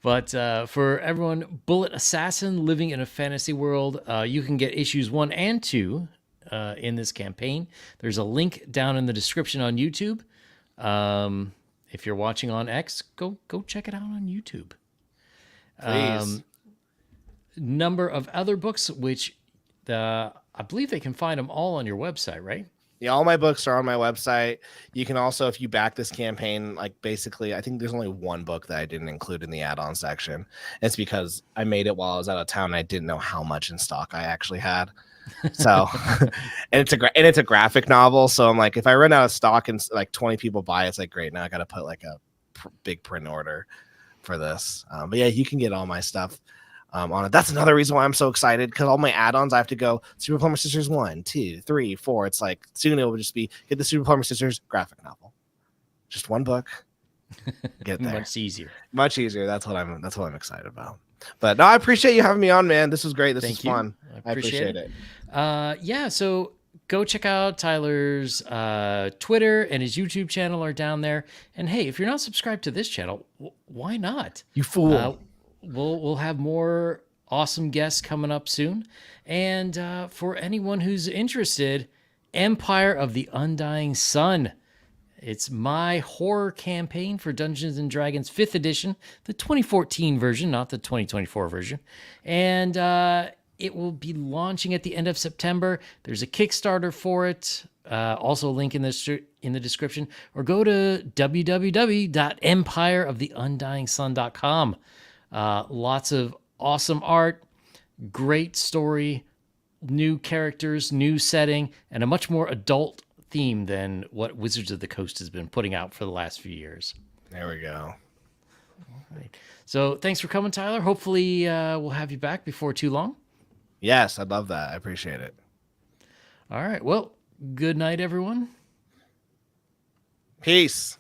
But for everyone, Bullet Assassin Living in a Fantasy World, you can get issues 1 and 2 in this campaign. There's a link down in the description on YouTube. If you're watching on X, go check it out on YouTube. Please. Number of other books, which I believe they can find them all on your website, right? Yeah, all my books are on my website. You can also, if you back this campaign, like basically, I think there's only one book that I didn't include in the add-on section. It's because I made it while I was out of town. And I didn't know how much in stock I actually had. So, and it's a graphic novel. So I'm like, if I run out of stock and like 20 people buy it, it's like, great. Now I got to put like a big print order for this. But yeah, you can get all my stuff on it. That's another reason why I'm so excited, because all my add-ons, I have to go Super Plumber Sisters 1, 2, 3, 4. It's like soon it will just be get the Super Plumber Sisters graphic novel, just one book. Get there. Much easier. That's what I'm excited about. But no, I appreciate you having me on, man. This was great. This was fun. I appreciate it. Yeah. So go check out Tyler's Twitter, and his YouTube channel are down there. And hey, if you're not subscribed to this channel, why not? You fool. We'll have more awesome guests coming up soon. And for anyone who's interested, Empire of the Undying Sun. It's my horror campaign for Dungeons & Dragons 5th edition, the 2014 version, not the 2024 version. And it will be launching at the end of September. There's a Kickstarter for it. Also a link in the description. Or go to www.empireoftheundingsun.com. Lots of awesome art, great story, new characters, new setting, and a much more adult theme than what Wizards of the Coast has been putting out for the last few years. There we go. Right. So thanks for coming, Tyler. Hopefully we'll have you back before too long. Yes, I'd love that. I appreciate it. All right. Well, good night, everyone. Peace.